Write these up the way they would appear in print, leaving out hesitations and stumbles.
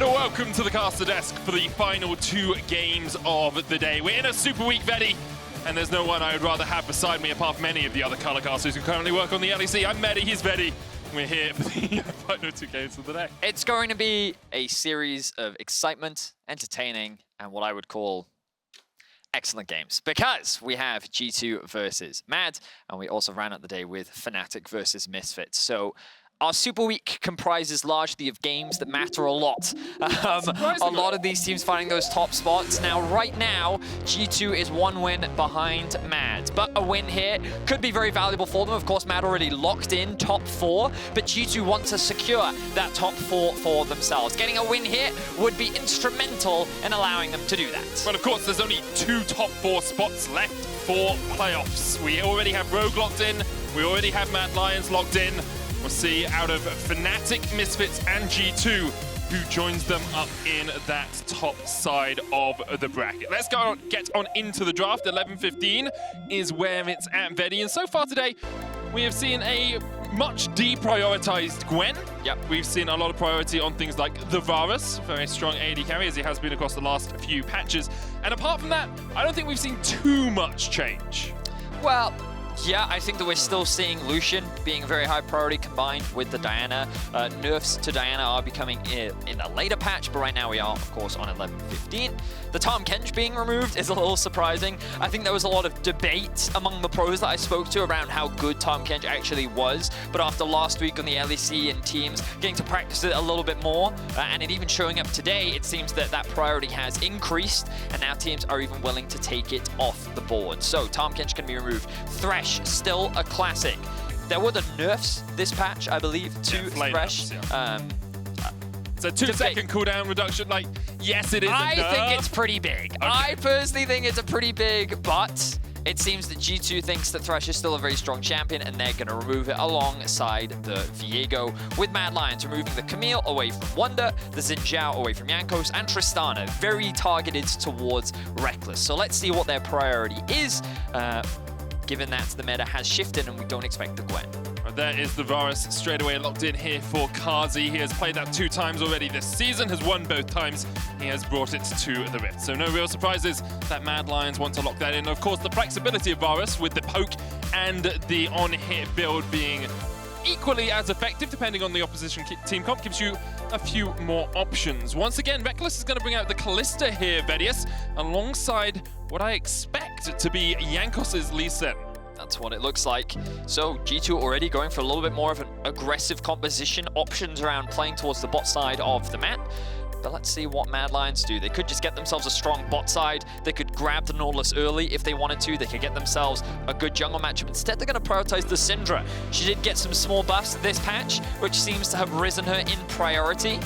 And welcome to the caster desk for the final 2 games of the day. We're in a super week, Vedi, and there's no one I would rather have beside me apart from any of the other color casters who currently work on the LEC. I'm Medi, he's Vedi. We're here for the final 2 games of the day. It's going to be a series of excitement, entertaining, and what I would call excellent games, because we have G2 versus MAD, and we also ran out the day with Fnatic versus Misfits. So our Super Week comprises largely of games that matter a lot. A lot of these teams finding those top spots. Now, right now, G2 is 1 win behind MAD, but a win here could be very valuable for them. Of course, MAD already locked in top 4, but G2 want to secure that top 4 for themselves. Getting a win here would be instrumental in allowing them to do that. Well, of course, there's only 2 top 4 spots left for playoffs. We already have Rogue locked in. We already have MAD Lions locked in. We'll see out of Fnatic, Misfits, and G2 who joins them up in that top side of the bracket. Let's get on into the draft. 11:15 is where it's at, Vedi. And so far today, we have seen a much deprioritized Gwen. Yep. We've seen a lot of priority on things like the Varus, very strong AD carry, as he has been across the last few patches. And apart from that, I don't think we've seen too much change. Well, yeah, I think that we're still seeing Lucian being a very high priority combined with the Diana. Nerfs to Diana are becoming in a later patch, but right now we are, of course, on 11:15. The Tahm Kench being removed is a little surprising. I think there was a lot of debate among the pros that I spoke to around how good Tahm Kench actually was, but after last week on the LEC and teams getting to practice it a little bit more, and it even showing up today, it seems that that priority has increased, and now teams are even willing to take it off the board. So Tahm Kench can be removed. Thresh, still a classic. There were the nerfs this patch, I believe, to Thresh. It's a 2-second cooldown reduction. Like, yes, it is. I think it's pretty big. Okay. I personally think it's a pretty big, but it seems that G2 thinks that Thresh is still a very strong champion, and they're going to remove it alongside the Viego, with MAD Lions removing the Camille away from Wunder, the Xin Zhao away from Jankos, and Tristana very targeted towards Rekkles. So let's see what their priority is, given that the meta has shifted and we don't expect the Gwen. There is the Varus straight away locked in here for Carzzy. He has played that 2 times already this season, has won both times. He has brought it to the Rift. So no real surprises that MAD Lions want to lock that in. Of course, the flexibility of Varus with the poke and the on-hit build being equally as effective, depending on the opposition team comp, gives you a few more options. Once again, Rekkles is going to bring out the Kalista here, Vedius, alongside what I expect to be Jankos' Lee Sin. That's what it looks like. So G2 already going for a little bit more of an aggressive composition, options around playing towards the bot side of the map. But let's see what MAD Lions do. They could just get themselves a strong bot side. They could grab the Nautilus early if they wanted to. They could get themselves a good jungle matchup. Instead, they're going to prioritize the Syndra. She did get some small buffs this patch, which seems to have risen her in priority.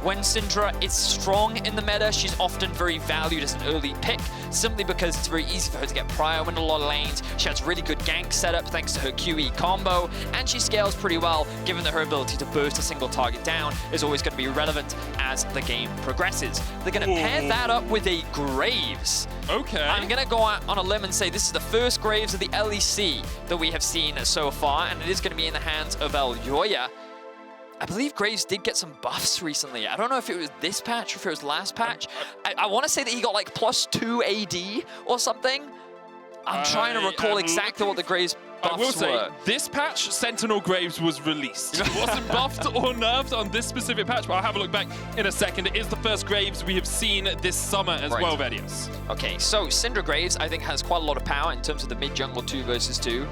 When Syndra is strong in the meta, she's often very valued as an early pick, simply because it's very easy for her to get prio in a lot of lanes. She has really good gank setup thanks to her QE combo, and she scales pretty well, given that her ability to burst a single target down is always going to be relevant as the game progresses. They're going to pair that up with a Graves. Okay. I'm going to go out on a limb and say this is the first Graves of the LEC that we have seen so far, and it is going to be in the hands of Elyoya. I believe Graves did get some buffs recently. I don't know if it was this patch or if it was last patch. I want to say that he got like +2 AD or something. I'm trying to recall exactly what the Graves buffs were. I will say, this patch, Sentinel Graves was released. It wasn't buffed or nerfed on this specific patch, but I'll have a look back in a second. It is the first Graves we have seen this summer as well, Vedius. Okay, so Syndra Graves, I think, has quite a lot of power in terms of the mid-jungle 2 versus 2.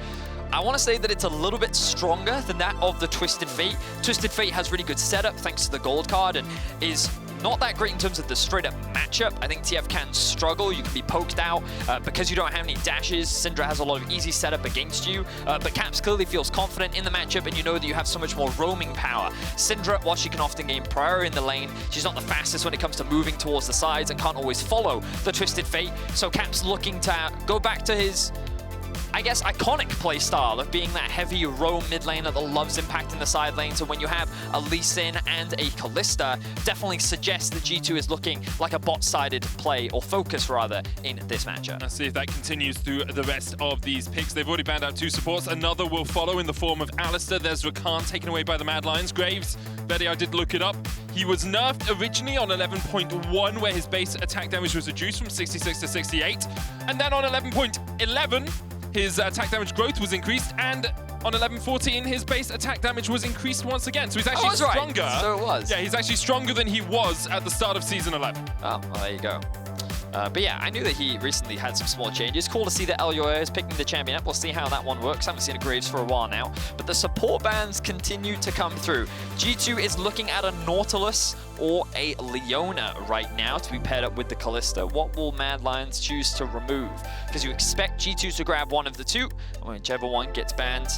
I want to say that it's a little bit stronger than that of the Twisted Fate. Twisted Fate has really good setup thanks to the gold card and is not that great in terms of the straight-up matchup. I think TF can struggle. You can be poked out because you don't have any dashes. Syndra has a lot of easy setup against you, but Caps clearly feels confident in the matchup, and you know that you have so much more roaming power. Syndra, while she can often gain priority in the lane, she's not the fastest when it comes to moving towards the sides and can't always follow the Twisted Fate. So Caps looking to go back to his, I guess, iconic playstyle of being that heavy roam mid laner that loves impacting the side lane. So when you have a Lee Sin and a Kalista, definitely suggests that G2 is looking like a bot-sided play, or focus rather, in this matchup. Let's see if that continues through the rest of these picks. They've already banned out 2 supports. Another will follow in the form of Alistar. There's Rakan taken away by the MAD Lions. Graves, Betty, I did look it up. He was nerfed originally on 11.1, where his base attack damage was reduced from 66 to 68. And then on 11.11, his attack damage growth was increased, and on 11.14, his base attack damage was increased once again. So he's actually stronger. Right. So it was. Yeah, he's actually stronger than he was at the start of Season 11. Oh, well, there you go. But yeah, I knew that he recently had some small changes. Cool to see that Elyoya is picking the champion up. We'll see how that one works. I haven't seen a Graves for a while now. But the support bans continue to come through. G2 is looking at a Nautilus or a Leona right now to be paired up with the Kalista. What will Mad Lions choose to remove? Because you expect G2 to grab one of the two, whichever one gets banned.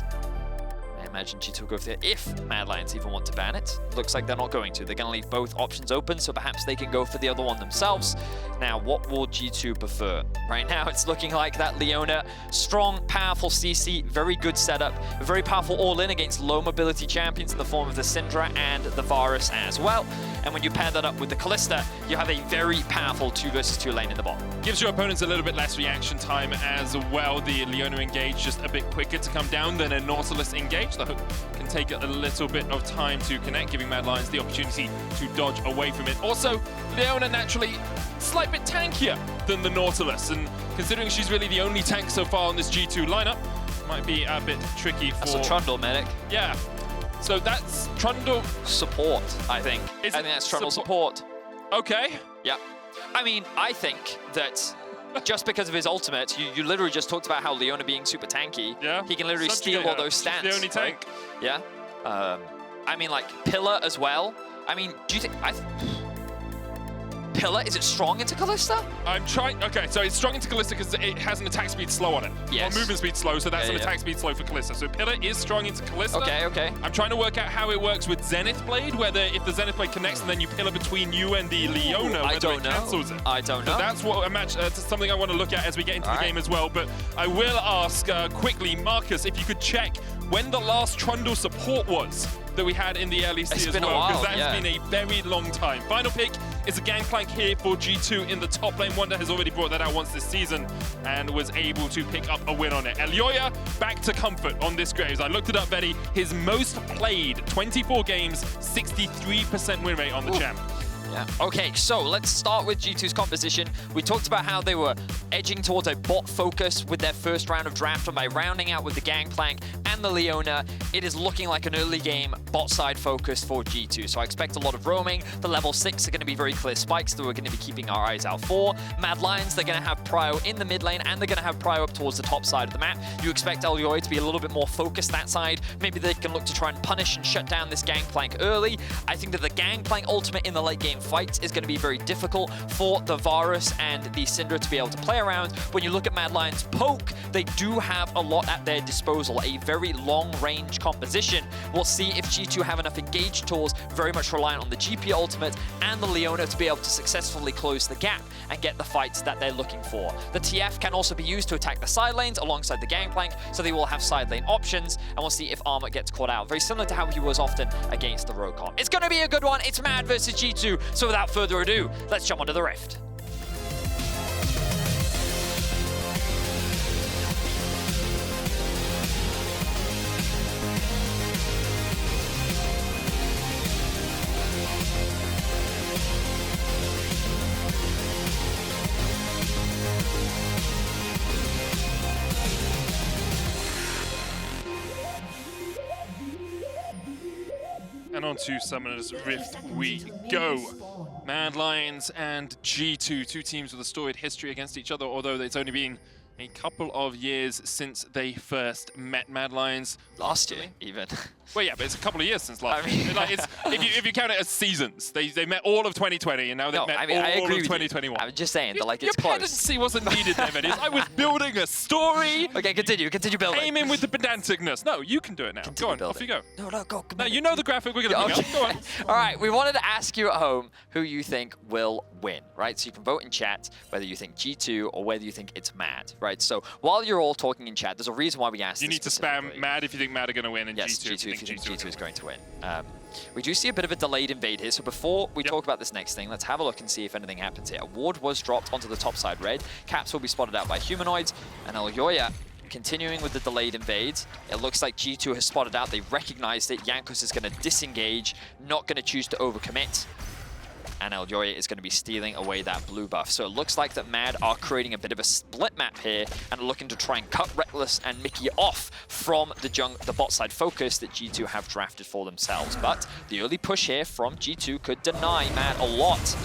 I imagine G2 will go for it if Mad Lions even want to ban it. Looks like they're not going to. They're going to leave both options open, so perhaps they can go for the other one themselves. Now, what will G2 prefer? Right now, it's looking like that Leona, strong, powerful CC, very good setup, very powerful all-in against low mobility champions in the form of the Syndra and the Varus as well. And when you pair that up with the Kalista, you have a very powerful 2 versus 2 lane in the bot. Gives your opponents a little bit less reaction time as well. The Leona engage just a bit quicker to come down than a Nautilus engage. The hook can take a little bit of time to connect, giving Mad Lions the opportunity to dodge away from it. Also, Leona naturally slight bit tankier than the Nautilus, and considering she's really the only tank so far on this G2 lineup, might be a bit tricky for... That's a Trundle medic. Yeah. So that's Trundle... Support, I think. I think that's Trundle support. Okay. Yeah. I mean, I think that just because of his ultimate, you literally just talked about how Leona being super tanky. Yeah. He can literally steal all those stats. She's the only tank. Right? Yeah. I mean, like, Pillar as well. I mean, do you think... Pillar, is it strong into Kalista? I'm trying... Okay, so it's strong into Kalista because it has an attack speed slow on it. Yes. Or movement speed slow, so that's an attack speed slow for Kalista. So Pillar is strong into Kalista. Okay, okay. I'm trying to work out how it works with Zenith Blade, whether if the Zenith Blade connects and then you Pillar between you and the Leona, whether it cancels it. I don't know. So that's what a match, something I want to look at as we get into the game as well. But I will ask quickly, Marcus, if you could check when the last Trundle support was that we had in the LEC as well, because that has been a very long time. Final pick is a Gangplank here for G2 in the top lane. Wunder has already brought that out once this season and was able to pick up a win on it. Elyoya back to comfort on this Graves. I looked it up, Vedi. His most played, 24 games, 63% win rate on the champ. Yeah. Okay, so let's start with G2's composition. We talked about how they were edging towards a bot focus with their first round of draft, and by rounding out with the Gangplank and the Leona, it is looking like an early game bot side focus for G2. So I expect a lot of roaming. The level 6 are going to be very clear spikes that we're going to be keeping our eyes out for. Mad Lions, they're going to have prio in the mid lane, and they're going to have prio up towards the top side of the map. You expect Elyoya to be a little bit more focused that side. Maybe they can look to try and punish and shut down this Gangplank early. I think that the Gangplank ultimate in the late game fights is going to be very difficult for the Varus and the Syndra to be able to play around. When you look at Mad Lions' poke, they do have a lot at their disposal, a very long-range composition. We'll see if G2 have enough engaged tools, very much reliant on the GP ultimate and the Leona to be able to successfully close the gap and get the fights that they're looking for. The TF can also be used to attack the side lanes alongside the Gangplank, so they will have side lane options, and we'll see if Armut gets caught out. Very similar to how he was often against the rogue comp. It's going to be a good one. It's Mad versus G2, so without further ado, let's jump onto the Rift. And on to Summoner's Rift we go. Mad Lions and G2, two teams with a storied history against each other, although it's only been a couple of years since they first met. Mad Lions last year, even. Well, yeah, but it's a couple of years since last year. I mean, like, if you count it as seasons, they met all of 2020, and now they've met all of 2021. I'm just saying that, like, it's close. Your pedancy wasn't needed there, Vedius. I was building a story. Okay, continue building. Aim in with the pedanticness. No, you can do it now. Go on, off you go. No, go. No, you know the graphic we're going to bring up. Go on. All right, we wanted to ask you at home who you think will win, right? So you can vote in chat whether you think G2 or whether you think it's Mad, right? So while you're all talking in chat, there's a reason why we asked. You need to spam Mad if you think Mad are going to win, and yes, G2 if you think G2 is going to win. We do see a bit of a delayed invade here, so before we talk about this next thing, let's have a look and see if anything happens here. A ward was dropped onto the top side red. Caps will be spotted out by Humanoids, and Elyoya continuing with the delayed invades. It looks like G2 has spotted out. They recognized it. Jankos is going to disengage, not going to choose to overcommit. And Elyoya is going to be stealing away that blue buff. So it looks like that MAD are creating a bit of a split map here and are looking to try and cut Rekkles and Mikyx off from the bot side focus that G2 have drafted for themselves. But the early push here from G2 could deny MAD a lot.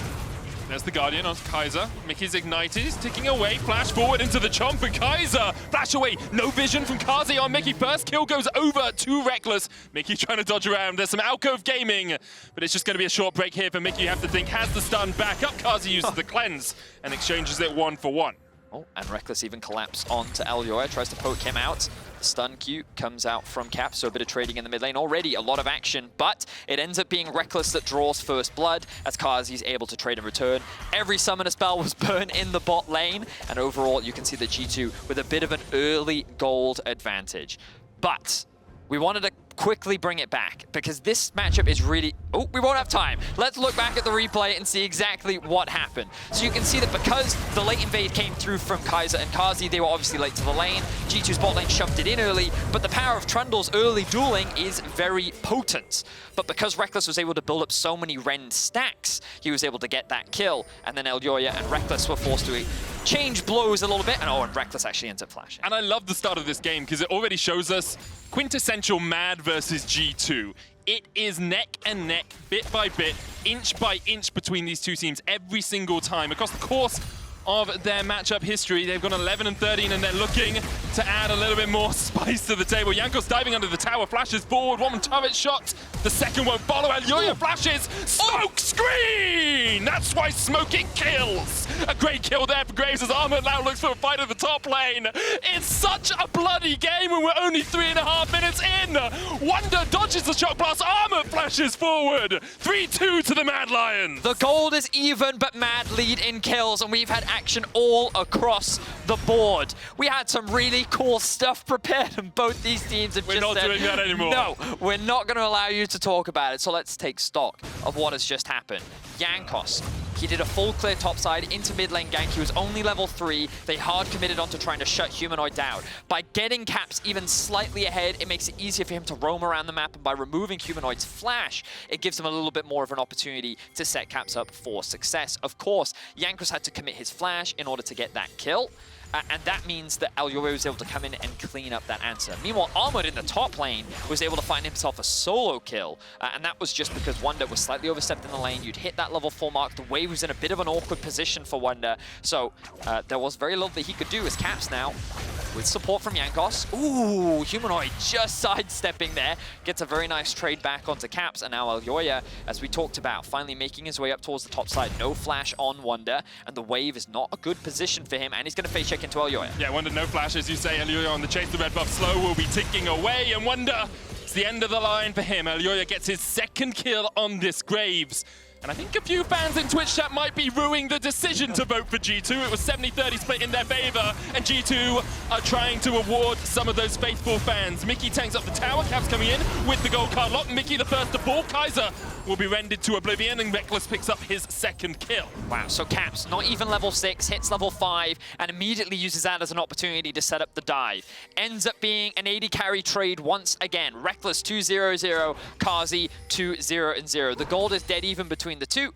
There's the Guardian on Kaiser. Mikyx ignited, he's ticking away, flash forward into the chomp, and Kaiser flash away. No vision from Carzzy on Mikyx. First kill goes over to Rekkles. Mikyx trying to dodge around. There's some alcove gaming, but it's just going to be a short break here for Mikyx. You have to think, has the stun back up. Carzzy uses the cleanse and exchanges it 1-for-1. Oh, and Rekkles even collapsed onto Elyoya, tries to poke him out. The stun Q comes out from Cap, so a bit of trading in the mid lane. Already a lot of action, but it ends up being Rekkles that draws first blood as Carzzy's able to trade in return. Every summoner spell was burned in the bot lane, and overall you can see the G2 with a bit of an early gold advantage. But we wanted to quickly bring it back because this matchup is really... Oh, we won't have time. Let's look back at the replay and see exactly what happened. So you can see that because the late invade came through from Kaiser and Carzzy, they were obviously late to the lane. G2's bot lane shoved it in early, but the power of Trundle's early dueling is very potent. But because Rekkles was able to build up so many Ren stacks, he was able to get that kill. And then Elyoya and Rekkles were forced to change blows a little bit. And Rekkles actually ends up flashing. And I love the start of this game because it already shows us quintessential MAD versus G2. It is neck and neck, bit by bit, inch by inch between these two teams every single time. Across the course of their matchup history, they've gone 11-13 and they're looking to add a little bit more spice to the table. Jankos diving under the tower, flashes forward, one turret shot. The second won't follow. Elyoya flashes, smoke screen! That's why smoking kills! A great kill there for Graves as Armut now looks for a fight at the top lane. It's such a bloody game when we're only 3.5 minutes in. Wunder dodges the shock blast, Armut flashes forward. 3-2 to the MAD Lions. The gold is even, but MAD lead in kills, and we've had action all across the board. We had some really cool stuff prepared, and both these teams have We're not doing that anymore. No, we're not going to allow you to talk about it, so let's take stock of what has just happened. Jankos, he did a full clear topside into mid lane gank. He was only level 3. They hard committed onto trying to shut Humanoid down. By getting Caps even slightly ahead, it makes it easier for him to roam around the map, and by removing Humanoid's flash, it gives him a little bit more of an opportunity to set Caps up for success. Of course, Jankos had to commit his flash in order to get that kill. And that means that Elyoya was able to come in and clean up that answer. Meanwhile, Armut in the top lane was able to find himself a solo kill. And that was just because Wunder was slightly overstepped in the lane. You'd hit that level 4 mark. The wave was in a bit of an awkward position for Wunder. So there was very little that he could do as Caps now, with support from Jankos. Ooh, Humanoid just sidestepping there. Gets a very nice trade back onto Caps. And now Elyoya, as we talked about, finally making his way up towards the top side. No flash on Wunder. And the wave is not a good position for him. And he's going to face check into Elyoya. Yeah, Wunder no flash, as you say. Elyoya on the chase. The red buff slow will be ticking away. And Wunder, it's the end of the line for him. Elyoya gets his second kill on this Graves. And I think a few fans in Twitch chat might be ruining the decision to vote for G2. It was 70-30 split in their favor, and G2 are trying to award some of those faithful fans. Mikyx tanks up the tower, Caps coming in with the gold card lock. Mikyx the first to fall. Kaiser will be rendered to oblivion, and Rekkles picks up his second kill. Wow, so Caps, not even level 6, hits level 5, and immediately uses that as an opportunity to set up the dive. Ends up being an AD carry trade once again. Rekkles 2-0-0, Carzzy 2-0-0. The gold is dead even between the two,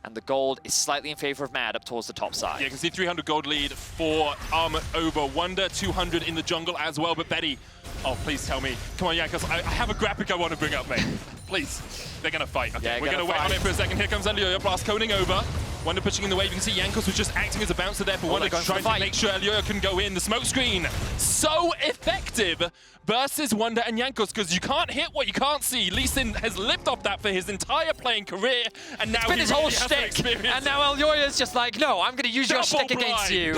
and the gold is slightly in favor of MAD up towards the top side. Yeah, you can see 300 gold lead for Armut over Wunder, 200 in the jungle as well, but Betty, oh, please tell me. Come on, Jankos, I have a graphic I want to bring up, mate. Please. They're going to fight. Okay, yeah, we're going to wait on it for a second. Here comes Elyoya, blast coning over. Wunder pushing in the wave. You can see Jankos was just acting as a bouncer there for Wunder, trying to make sure Elyoya can go in. The smoke screen, so effective versus Wunder and Jankos, because you can't hit what you can't see. Lee Sin has lived off that for his entire playing career, and now his whole shtick. And now Elyoya's just like, no, I'm going to use your shtick against you.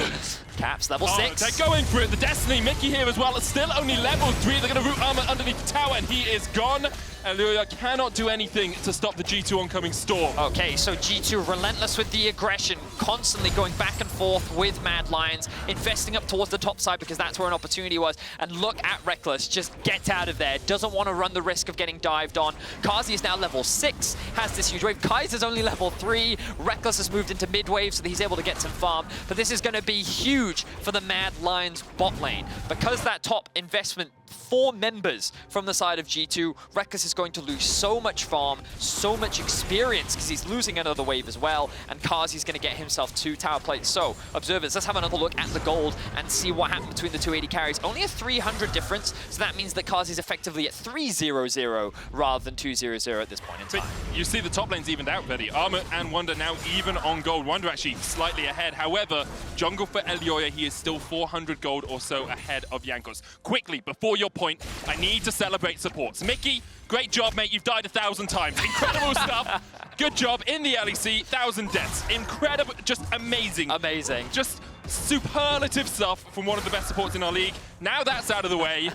Caps level 6. They're going for it. The Destiny, Mikyx here as well. It's still only level 3. They're going to root Armut underneath the tower, and he is gone. Elyoya cannot do anything to stop the G2 oncoming storm. Okay, so G2 relentless with the aggression, constantly going back and forth with Mad Lions, investing up towards the top side because that's where an opportunity was. And look at Rekkles, just get out of there. Doesn't want to run the risk of getting dived on. Carzzy is now level 6, has this huge wave. Kaiser's only level 3. Rekkles has moved into mid wave so that he's able to get some farm. But this is going to be huge for the Mad Lions bot lane. Because that top investment, 4 members from the side of G2, Rekkles is going to lose so much farm, so much experience because he's losing another wave as well, and Carzzy's going to get himself 2 tower plates. So, observers, let's have another look at the gold and see what happened between the 2 AD carries. Only a 300 difference, so that means that Carzzy's effectively at 3-0-0 rather than 2-0-0 at this point in time. But you see the top lane's evened out, Vedi. Armut and Wunder now even on gold. Wunder actually slightly ahead. However, jungle for Elyoya, he is still 400 gold or so ahead of Jankos. Quickly, before your point, I need to celebrate supports. Mikyx, great job, mate. You've died 1,000 times. Incredible stuff. Good job in the LEC. 1,000 deaths. Incredible. Just amazing. Amazing. Just superlative stuff from one of the best supports in our league. Now that's out of the way.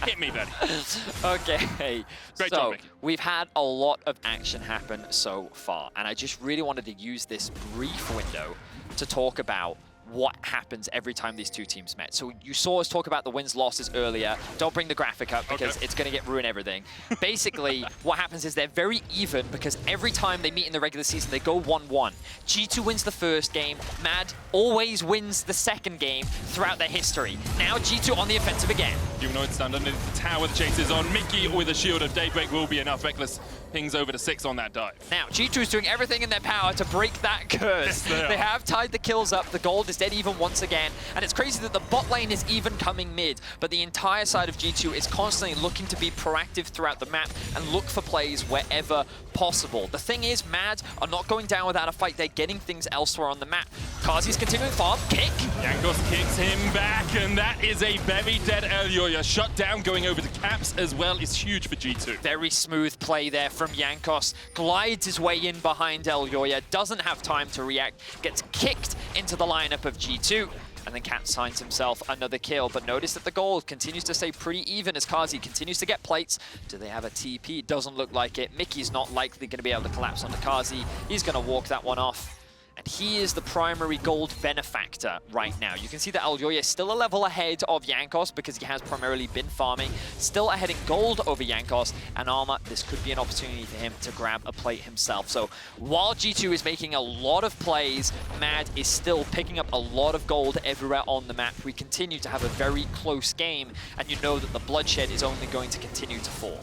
Hit me, Vedi. Okay. Great so, job, Mikyx. We've had a lot of action happen so far, and I just really wanted to use this brief window to talk about what happens every time these two teams met. So you saw us talk about the wins losses earlier. Don't bring the graphic up because it's going to ruin everything. Basically, what happens is they're very even because every time they meet in the regular season, they go 1-1. G2 wins the first game. MAD always wins the second game throughout their history. Now G2 on the offensive again. Humanoid stand underneath the tower. The chase is on. Mikyx with a shield of Daybreak will be enough. Rekkles pings over to 6 on that dive. Now, G2 is doing everything in their power to break that curse. Yes, they have tied the kills up. The gold is dead even once again. And it's crazy that the bot lane is even coming mid, but the entire side of G2 is constantly looking to be proactive throughout the map and look for plays wherever possible. The thing is, MAD are not going down without a fight. They're getting things elsewhere on the map. Carzzy's continuing farm. Kick. Jankos kicks him back, and that is a very dead Elyoya. Shut down, going over to Caps as well is huge for G2. Very smooth play there from Jankos. Glides his way in behind Elyoya. Doesn't have time to react. Gets kicked into the lineup of G2. And then Cat signs himself another kill. But notice that the gold continues to stay pretty even as Carzzy continues to get plates. Do they have a TP? Doesn't look like it. Mikyx's not likely going to be able to collapse onto Carzzy. He's going to walk that one off. And he is the primary gold benefactor right now. You can see that Elyoya is still a level ahead of Jankos because he has primarily been farming. Still ahead in gold over Jankos. And Armut, this could be an opportunity for him to grab a plate himself. So while G2 is making a lot of plays, MAD is still picking up a lot of gold everywhere on the map. We continue to have a very close game, and you know that the bloodshed is only going to continue to fall.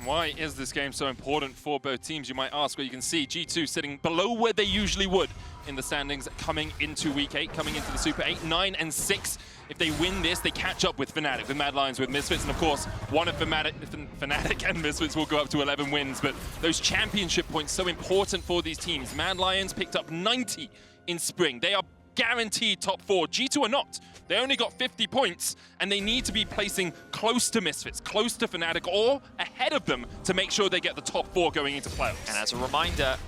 Why is this game so important for both teams, you might ask? Well, you can see G2 sitting below where they usually would in the standings coming into Week 8, coming into the Super 8, 9 and 6. If they win this, they catch up with Fnatic, with Mad Lions, with Misfits, and of course, one of Fnatic and Misfits will go up to 11 wins, but those championship points so important for these teams. Mad Lions picked up 90 in spring. They are guaranteed top 4. G2 are not. They only got 50 points, and they need to be placing close to Misfits, close to Fnatic, or ahead of them to make sure they get the top 4 going into playoffs. And as a reminder,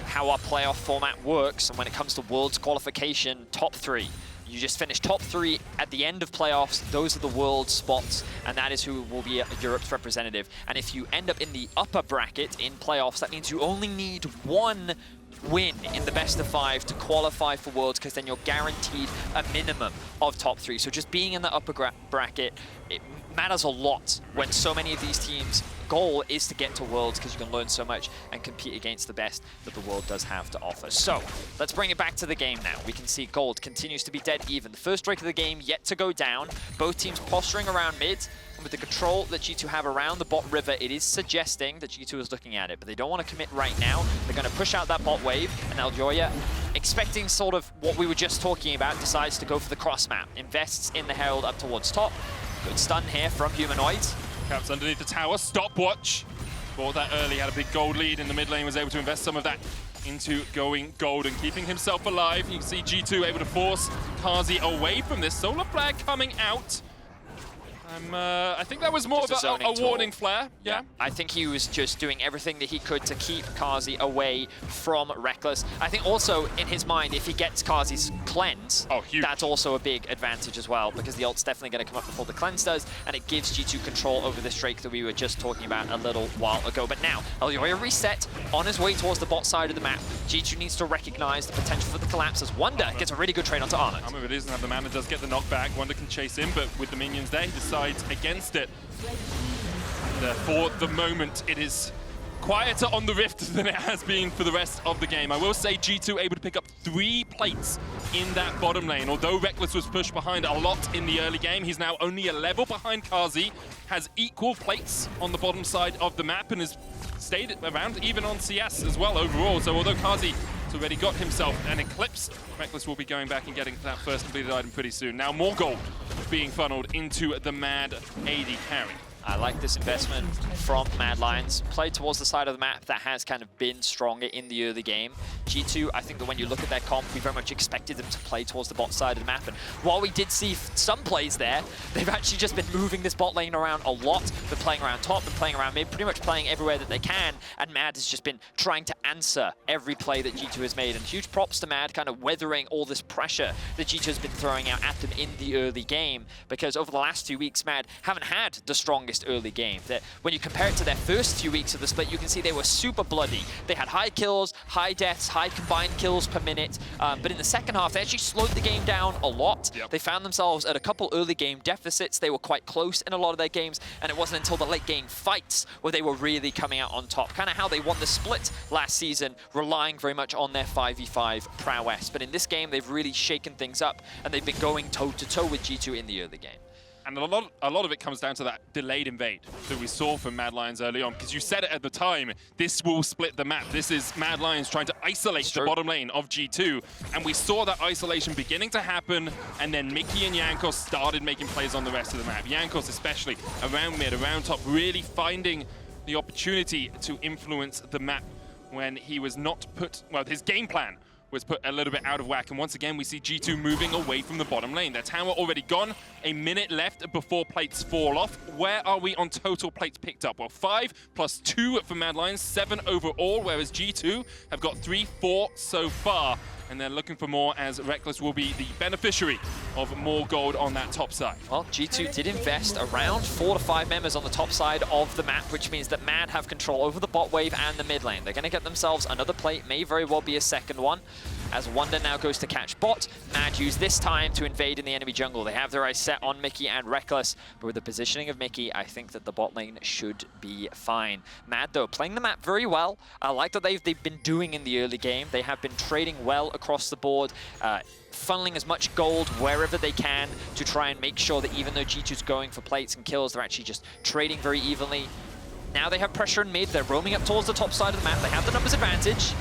how our playoff format works, and when it comes to Worlds qualification, top 3. You just finish top 3 at the end of playoffs. Those are the world spots, and that is who will be Europe's representative. And if you end up in the upper bracket in playoffs, that means you only need 1 win in the best of 5 to qualify for Worlds, because then you're guaranteed a minimum of top 3. So just being in the upper bracket, it matters a lot when so many of these teams' goal is to get to Worlds, because you can learn so much and compete against the best that the world does have to offer. So let's bring it back to the game now. We can see gold continues to be dead even. The first strike of the game yet to go down. Both teams posturing around mid. With the control that G2 have around the bot river, it is suggesting that G2 is looking at it, but they don't want to commit right now. They're going to push out that bot wave, and Elyoya, expecting sort of what we were just talking about, decides to go for the cross map. Invests in the Herald up towards top. Good stun here from Humanoid. Caps underneath the tower, stopwatch. Bought that early, had a big gold lead in the mid lane, was able to invest some of that into going gold and keeping himself alive. You can see G2 able to force Carzzy away from this. Solar Flag coming out. I think that was more of a warning flare. Yeah. I think he was just doing everything that he could to keep Carzzy away from Rekkles. I think also in his mind, if he gets Carzzy's cleanse, that's also a big advantage as well, because the ult's definitely going to come up before the cleanse does, and it gives G2 control over this Drake that we were just talking about a little while ago. But now, Elyoya reset on his way towards the bot side of the map. G2 needs to recognize the potential for the collapse as Wunder gets a really good trade onto Armut. Armut doesn't have the mana, does get the knockback. Wunder can chase in, but with the minions there, he decides against it. And, for the moment, it is quieter on the Rift than it has been for the rest of the game. I will say G2 able to pick up 3 plates in that bottom lane. Although Rekkles was pushed behind a lot in the early game, he's now only a level behind Carzzy, has equal plates on the bottom side of the map, and has stayed around even on CS as well overall. So although Carzzy has already got himself an Eclipse, Rekkles will be going back and getting that first completed item pretty soon. Now more gold being funneled into the MAD AD carry. I like this investment from MAD Lions. Played towards the side of the map that has kind of been stronger in the early game. G2, I think that when you look at their comp, we very much expected them to play towards the bot side of the map. And while we did see some plays there, they've actually just been moving this bot lane around a lot. Been playing around top, been playing around mid, pretty much playing everywhere that they can. And MAD has just been trying to answer every play that G2 has made. And huge props to MAD kind of weathering all this pressure that G2 has been throwing out at them in the early game. Because over the last 2 weeks, MAD haven't had the strongest early game. That when you compare it to their first few weeks of the split, you can see they were super bloody. They had high kills, high deaths, high combined kills per minute, but in the second half, they actually slowed the game down a lot. They found themselves at a couple early game deficits. They were quite close in a lot of their games, and it wasn't until the late game fights where they were really coming out on top. Kind of how they won the split last season, relying very much on their 5v5 prowess. But in this game, they've really shaken things up, and they've been going toe-to-toe with G2 in the early game. And a lot of it comes down to that delayed invade that we saw from MAD Lions early on, because you said it at the time, this will split the map. This is MAD Lions trying to isolate the bottom lane of G2, and we saw that isolation beginning to happen, and then Mikyx and Jankos started making plays on the rest of the map. Jankos especially, around mid, around top, really finding the opportunity to influence the map when he was not put, well, his game plan was put a little bit out of whack, and once again we see G2 moving away from the bottom lane. Their tower already gone, a minute left before plates fall off. Where are we on total plates picked up? Well, 5 plus 2 for MAD Lions, 7 overall, whereas G2 have got 3, 4 so far, and they're looking for more, as Rekkles will be the beneficiary of more gold on that top side. Well, G2 did invest around 4 to 5 members on the top side of the map, which means that MAD have control over the bot wave and the mid lane. They're going to get themselves another plate, may very well be a second one. As Wunder now goes to catch bot, MAD use this time to invade in the enemy jungle. They have their eyes set on Mikyx and Rekkles, but with the positioning of Mikyx, I think that the bot lane should be fine. MAD, though, playing the map very well. I like that they've been doing in the early game. They have been trading well across the board, funneling as much gold wherever they can to try and make sure that even though G2's going for plates and kills, they're actually just trading very evenly. Now they have pressure in mid. They're roaming up towards the top side of the map. They have the numbers advantage.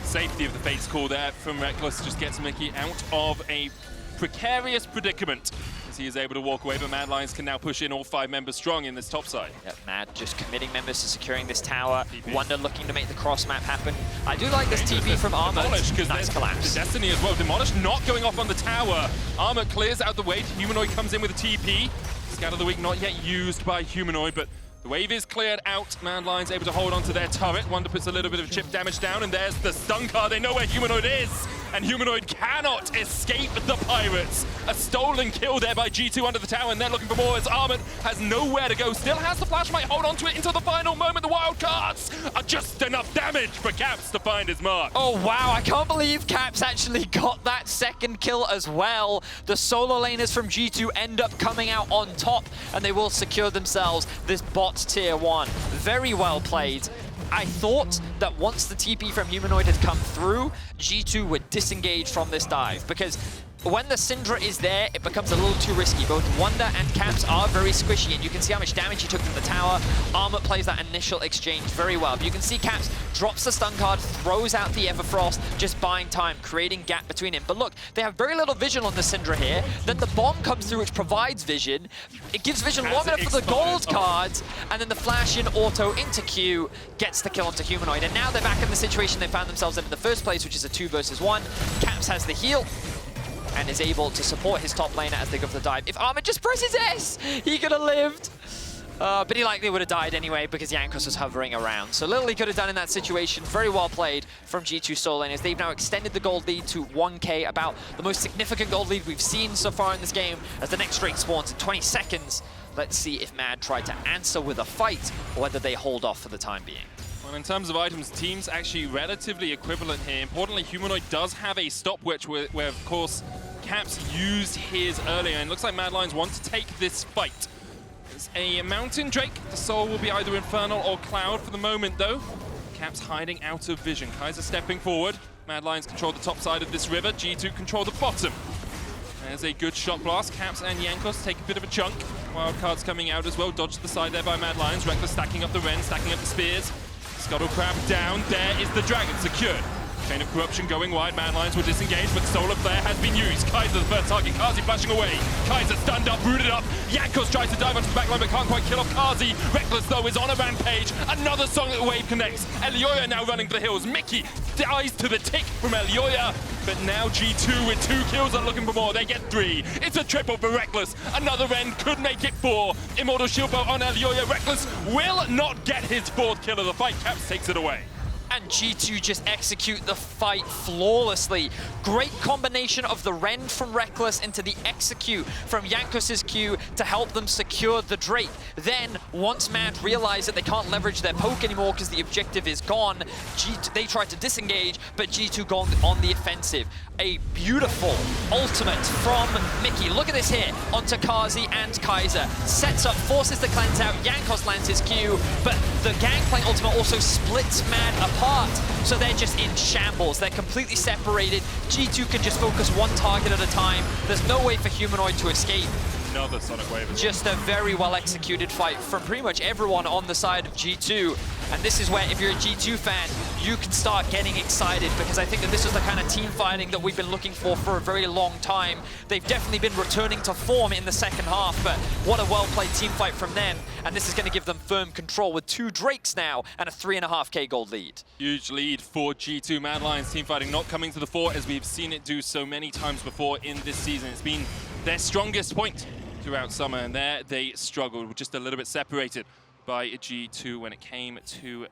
Safety of the Fates call there from Rekkles just gets Mikyx out of a precarious predicament as he is able to walk away, but MAD Lions can now push in all 5 members strong in this top side. Yep, MAD just committing members to securing this tower. Wunder looking to make the cross map happen. I do like this TP from Armut. Nice collapse. The Destiny as well. Demolish not going off on the tower. Armut clears out the way. Humanoid comes in with a TP. Scout of the week not yet used by Humanoid, but the wave is cleared out. MAD Lions able to hold on to their turret. Wunder puts a little bit of chip damage down, and there's the stun card. They know where Humanoid is, and Humanoid cannot escape the Pirates. A stolen kill there by G2 under the tower, and they're looking for more as Armut has nowhere to go. Still has the flash, might hold on to it until the final moment. The wild cards are just enough damage for Caps to find his mark. Oh wow, I can't believe Caps actually got that second kill as well. The solo laners from G2 end up coming out on top, and they will secure themselves this bot tier 1. Very well played. I thought that once the TP from Humanoid had come through, G2 would disengage from this dive, because when the Syndra is there, it becomes a little too risky. Both Wunder and Caps are very squishy, and you can see how much damage he took from the tower. Armut plays that initial exchange very well. But you can see Caps drops the stun card, throws out the Everfrost, just buying time, creating gap between him. But look, they have very little vision on the Syndra here. Then the bomb comes through, which provides vision. It gives vision long enough for the gold cards, and then the flash in auto into Q gets the kill onto Humanoid. And now they're back in the situation they found themselves in the first place, which is a 2 versus 1. Caps has the heal. and is able to support his top laner as they go for the dive. If Armut just presses S, he could have lived. But he likely would have died anyway because Jankos was hovering around. So little he could have done in that situation. Very well played from G2 solo laners. They've now extended the gold lead to 1k, about the most significant gold lead we've seen so far in this game, as the next Drake spawns in 20 seconds. Let's see if MAD try to answer with a fight or whether they hold off for the time being. Well, in terms of items, teams actually relatively equivalent here. Importantly, Humanoid does have a stopwatch where of course, Caps used his earlier, and it looks like MAD Lions want to take this fight. It's a Mountain Drake. The soul will be either Infernal or Cloud for the moment, though. Caps hiding out of vision. Kaiser stepping forward. MAD Lions control the top side of this river. G2 control the bottom. There's a good shot blast. Caps and Jankos take a bit of a chunk. Wildcards coming out as well. Dodged the side there by MAD Lions. Rekkles stacking up the Ren, stacking up the spears. Scuttle Crab down. There is the dragon secured. Chain of Corruption going wide. MAD Lions will disengage, but Solar Flare has been used. Kaiser the first target. Carzzy flashing away. Kaiser stunned up, rooted up. Jankos tries to dive onto the backline, but can't quite kill off Carzzy. Rekkles, though, is on a rampage. Another song that wave connects. Elyoya now running for the hills. Mikyx dies to the tick from Elyoya. But now G2 with 2 kills are looking for more. They get 3. It's a triple for Rekkles. Another end could make it 4. Immortal Shield Bow on Elyoya. Rekkles will not get his 4th kill of the fight. Caps takes it away. And G2 just execute the fight flawlessly. Great combination of the rend from Rekkles into the execute from Jankos' Q to help them secure the Drake. Then, once MAD realize that they can't leverage their poke anymore because the objective is gone, they try to disengage, but G2 gone on the offensive. A beautiful ultimate from Mikyx. Look at this here, onto Carzzy and Kaiser. Sets up, forces the cleanse out, Jankos lands his Q, but the Gangplank ultimate also splits MAD apart, so they're just in shambles. They're completely separated. G2 can just focus one target at a time. There's no way for Humanoid to escape. Another Sonic Wave. Just a very well executed fight from pretty much everyone on the side of G2. And this is where, if you're a G2 fan, you can start getting excited, because I think that this is the kind of team fighting that we've been looking for a very long time. They've definitely been returning to form in the second half, but what a well-played team fight from them. And this is going to give them firm control with 2 Drakes now and a 3.5k gold lead. Huge lead for G2. MAD Lions team fighting not coming to the fore as we've seen it do so many times before in this season. It's been their strongest point throughout summer, and there they struggled, just a little bit separated by G2 when it came to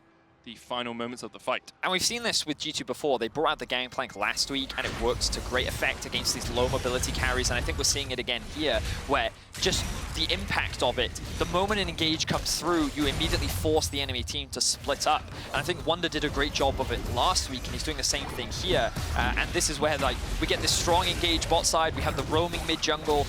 the final moments of the fight. And we've seen this with G2 before. They brought out the Gangplank last week, and it works to great effect against these low mobility carries, and I think we're seeing it again here, where just the impact of it, the moment an engage comes through, you immediately force the enemy team to split up. And I think Wunder did a great job of it last week, and he's doing the same thing here. And this is where we get this strong engage bot side, we have the roaming mid jungle,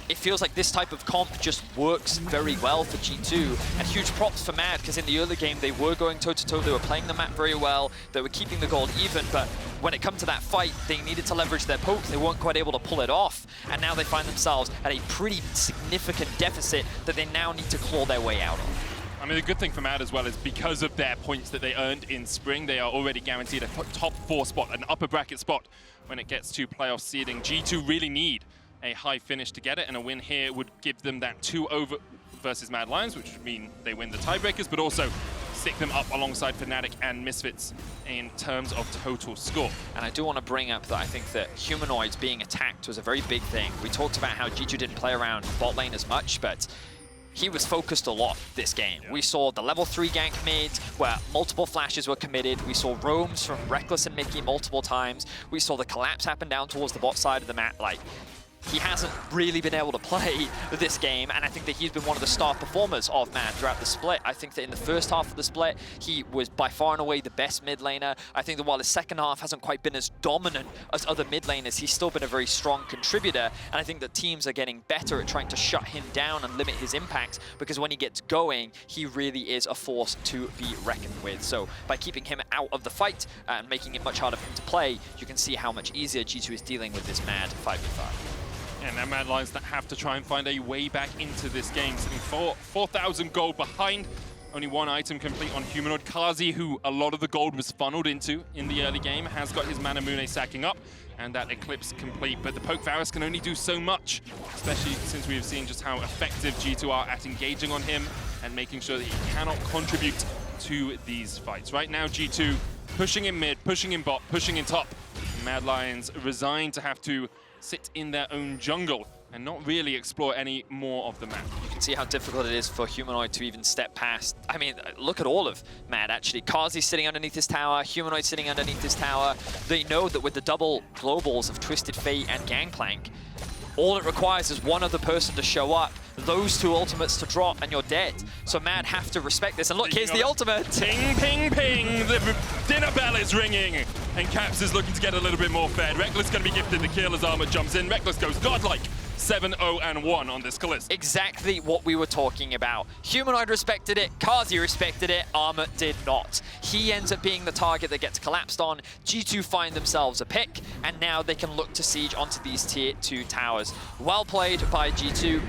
it feels like this type of comp just works very well for G2. And huge props for MAD, because in the early game they were going toe-to-toe, they were playing the map very well, they were keeping the gold even, but when it come to that fight, they needed to leverage their poke, they weren't quite able to pull it off, and now they find themselves at a pretty significant deficit that they now need to claw their way out of. I mean, the good thing for MAD as well is because of their points that they earned in spring, they are already guaranteed a top 4 spot, an upper bracket spot when it gets to playoff seeding. G2 really need a high finish to get it, and a win here would give them that 2-over versus MAD Lions, which would mean they win the tiebreakers, but also stick them up alongside Fnatic and Misfits in terms of total score. And I do want to bring up that I think that Humanoids being attacked was a very big thing. We talked about how G2 didn't play around bot lane as much, but he was focused a lot this game. Yeah. We saw the level 3 gank mid, where multiple flashes were committed. We saw roams from Rekkles and Mikyx multiple times. We saw the collapse happen down towards the bot side of the map. He hasn't really been able to play this game, and I think that he's been one of the star performers of MAD throughout the split. I think that in the first half of the split, he was by far and away the best mid laner. I think that while his second half hasn't quite been as dominant as other mid laners, he's still been a very strong contributor, and I think that teams are getting better at trying to shut him down and limit his impact, because when he gets going, he really is a force to be reckoned with. So by keeping him out of the fight and making it much harder for him to play, you can see how much easier G2 is dealing with this MAD 5v5. And now MAD Lions that have to try and find a way back into this game, sitting 4,000 gold behind. Only 1 item complete on Humanoid. Carzzy, who a lot of the gold was funneled into in the early game, has got his Manamune sacking up, and that Eclipse complete. But the poke Varus can only do so much, especially since we have seen just how effective G2 are at engaging on him and making sure that he cannot contribute to these fights. Right now, G2 pushing in mid, pushing in bot, pushing in top. MAD Lions resigned to have to sit in their own jungle and not really explore any more of the map. You can see how difficult it is for Humanoid to even step past. I mean, look at all of MAD, actually. Carzzy sitting underneath this tower, Humanoid sitting underneath this tower. They know that with the double globals of Twisted Fate and Gangplank, all it requires is one other person to show up, those two ultimates to drop, and you're dead. So MAD have to respect this. And look, here's the ultimate. Ping, ping, ping. The dinner bell is ringing. And Caps is looking to get a little bit more fed. Rekkles going to be gifted the kill as Armut jumps in. Rekkles goes godlike. 7-0-1 on this Kalista. Exactly what we were talking about. Humanoid respected it, Carzzy respected it, Armut did not. He ends up being the target that gets collapsed on. G2 find themselves a pick, and now they can look to siege onto these tier 2 towers. Well played by G2.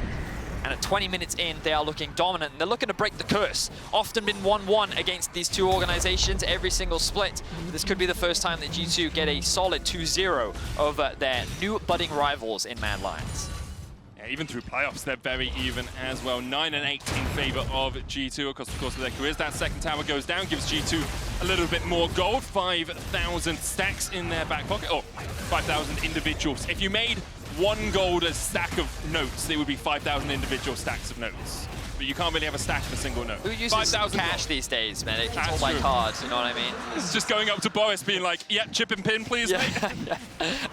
And at 20 minutes in, they are looking dominant. And they're looking to break the curse. Often been 1-1 against these two organizations every single split. This could be the first time that G2 get a solid 2-0 over their new budding rivals in MAD Lions. Yeah, even through playoffs, they're very even as well. 9-8 in favor of G2 across the course of their careers. That second tower goes down, gives G2 a little bit more gold. 5,000 stacks in their back pocket. Oh, 5,000 individuals. If you made 1 gold a stack of notes, it would be 5,000 individual stacks of notes. But you can't really have a stack of a single note. Who uses cash these days, man? It's all by cards, you know what I mean? It's just going up to Boris being like, yep, chip and pin, please, mate. Yeah.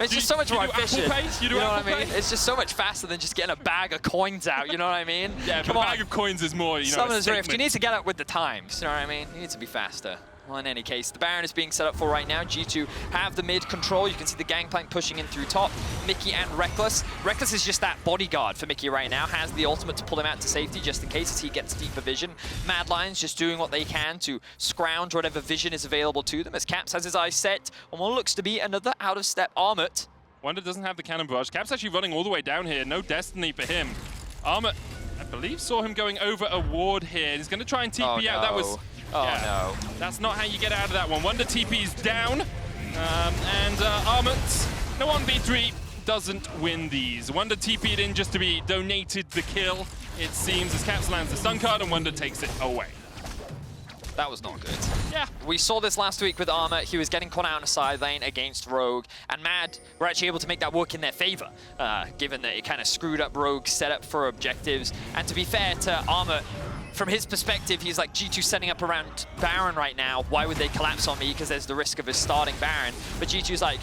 It's just so much more efficient. You know what I mean? It's just so much faster than just getting a bag of coins out, you know what I mean? Yeah, but a bag of coins is more, you know, Summoner's Rift, you need to get up with the times, you know what I mean? You need to be faster. Well, in any case, the Baron is being set up for right now. G2 have the mid control. You can see the Gangplank pushing in through top. Mikyx and Rekkles. Rekkles is just that bodyguard for Mikyx right now. Has the ultimate to pull him out to safety just in case as he gets deeper vision. MAD Lions just doing what they can to scrounge whatever vision is available to them as Caps has his eyes set on what looks to be another out-of-step Armut. Wunder doesn't have the cannon barrage. Caps actually running all the way down here. No destiny for him. Armut, I believe, saw him going over a ward here. He's going to try and TP out. That was... no. That's not how you get out of that one. Wunder TP's down. And Armut, no 1v3, doesn't win these. Wunder TP'd in just to be donated the kill, it seems, as Caps lands the stun card and Wunder takes it away. That was not good. Yeah. We saw this last week with Armut. He was getting caught out in a side lane against Rogue, and MAD were actually able to make that work in their favor, given that it kind of screwed up Rogue's setup for objectives. And to be fair to Armut, from his perspective, he's like, G2 setting up around Baron right now. Why would they collapse on me? Because there's the risk of us starting Baron. But G2's like,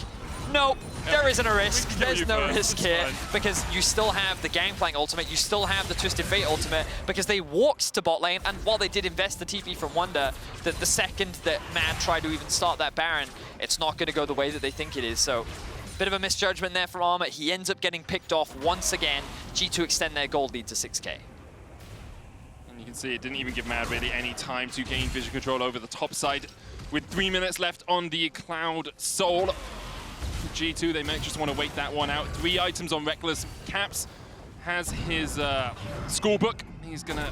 no, there isn't a risk. There's no risk here. Because you still have the Gangplank ultimate. You still have the Twisted Fate ultimate. Because they walked to bot lane. And while they did invest the TP from Wunder, the second that MAD tried to even start that Baron, it's not going to go the way that they think it is. So, bit of a misjudgment there from Armut. He ends up getting picked off once again. G2 extend their gold lead to 6K. You can see it didn't even give MAD really any time to gain vision control over the top side. With 3 minutes left on the Cloud Soul. G2, they might just want to wait that one out. 3 items on Rekkles. Caps has his school book. He's going to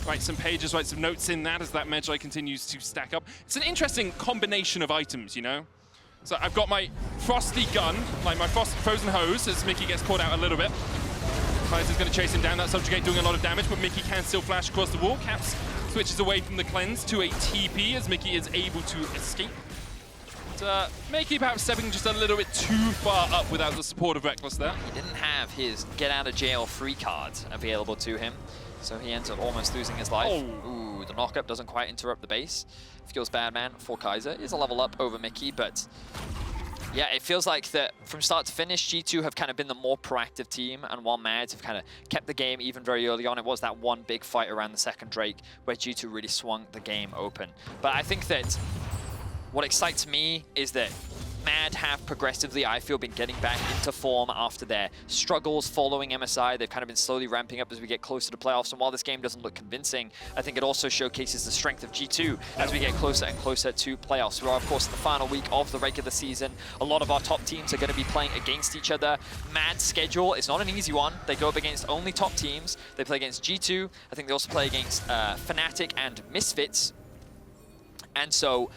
write some pages, write some notes in that as that Medjay continues to stack up. It's an interesting combination of items, you know? So I've got my Frosty gun, like my frozen hose, as Mikyx gets caught out a little bit. Kaiser's going to chase him down. That Subjugate doing a lot of damage, but Mikyx can still flash across the wall. Caps switches away from the cleanse to a TP as Mikyx is able to escape. But Mikyx perhaps stepping just a little bit too far up without the support of Rekkles there. He didn't have his get out of jail free card available to him, so he ends up almost losing his life. Oh. Ooh, the knockup doesn't quite interrupt the base. Feels bad, man, for Kaiser. Is a level up over Mikyx, but yeah, it feels like that from start to finish, G2 have kind of been the more proactive team, and while MAD have kind of kept the game even very early on, it was that one big fight around the second Drake where G2 really swung the game open. But I think that what excites me is that MAD have progressively, I feel, been getting back into form after their struggles following MSI. They've kind of been slowly ramping up as we get closer to playoffs, and while this game doesn't look convincing, I think it also showcases the strength of G2 as we get closer and closer to playoffs. We are, of course, the final week of the regular season. A lot of our top teams are going to be playing against each other. MAD's schedule is not an easy one. They go up against only top teams. They play against G2. I think they also play against Fnatic and Misfits. And so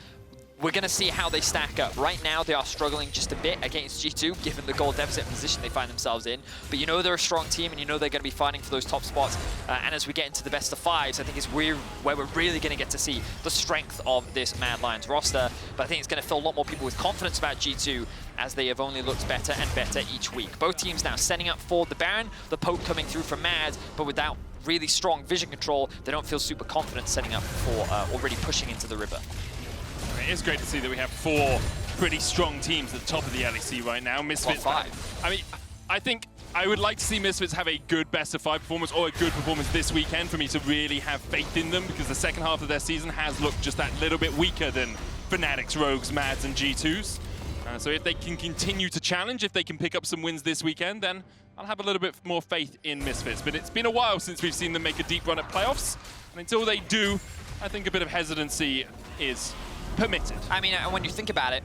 we're going to see how they stack up. Right now, they are struggling just a bit against G2, given the gold deficit position they find themselves in. But you know they're a strong team, and you know they're going to be fighting for those top spots. And as we get into the best of fives, I think is where we're really going to get to see the strength of this Mad Lions roster. But I think it's going to fill a lot more people with confidence about G2, as they have only looked better and better each week. Both teams now setting up for the Baron, the poke coming through from Mad, but without really strong vision control, they don't feel super confident setting up for already pushing into the river. It is great to see that we have 4 pretty strong teams at the top of the LEC right now. Misfits, 5. I mean, I think I would like to see Misfits have a good best of 5 performance or a good performance this weekend for me to really have faith in them, because the second half of their season has looked just that little bit weaker than Fnatic's, Rogues, Mads, and G2s. So if they can continue to challenge, if they can pick up some wins this weekend, then I'll have a little bit more faith in Misfits. But it's been a while since we've seen them make a deep run at playoffs, and until they do, I think a bit of hesitancy is permitted. I mean, when you think about it,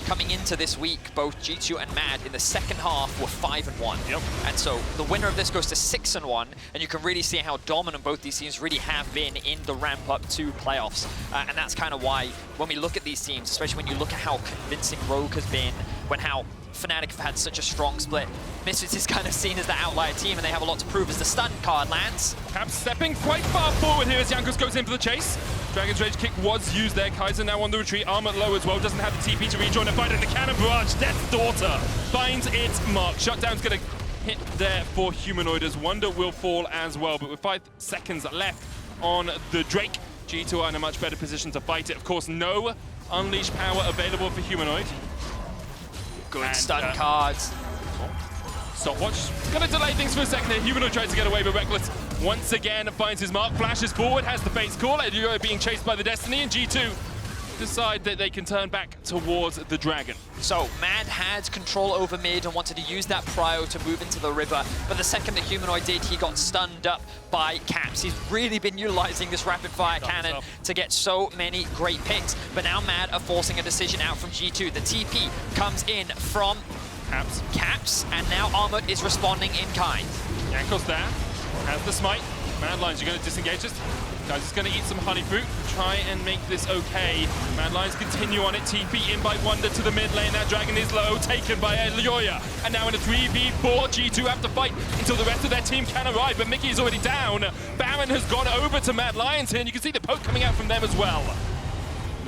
coming into this week, both G2 and MAD in the second half were 5-1. Yep. And so the winner of this goes to 6-1, and you can really see how dominant both these teams really have been in the ramp up to playoffs. And that's kind of why when we look at these teams, especially when you look at how convincing Rogue has been, when how Fnatic have had such a strong split, Misfits is kind of seen as the outlier team, and they have a lot to prove as the stun card lands. Caps stepping quite far forward here as Jankos goes in for the chase. Dragon's Rage kick was used there. Kaiser now on the retreat. Armut low as well. Doesn't have the TP to rejoin the fight. And the cannon barrage, Death's Daughter, finds its mark. Shutdown's going to hit there for Humanoid as Wunder will fall as well. But with 5 seconds left on the Drake, G2 are in a much better position to fight it. Of course, no Unleash power available for Humanoid. Good And, stun cards. Stopwatch. Gonna delay things for a second here. Humanoid tries to get away, but Rekkles once again finds his mark, flashes forward, has the face call. Elyoya being chased by the Destiny, and G2 decide that they can turn back towards the Dragon. So Mad had control over mid and wanted to use that prio to move into the river, but the second that Humanoid did, he got stunned up by Caps. He's really been utilizing this rapid fire cannon to get so many great picks, but now Mad are forcing a decision out from G2. The TP comes in from Caps, and now Armut is responding in kind. Jankos there, has the smite. Mad Lions, you're going to disengage us. Guys, just going to eat some honey fruit, try and make this okay. Mad Lions continue on it, TP in by Wunder to the mid lane. That Dragon is low, taken by Elyoya. And now in a 3v4, G2 have to fight until the rest of their team can arrive, but Mikyx is already down. Baron has gone over to Mad Lions here, and you can see the poke coming out from them as well.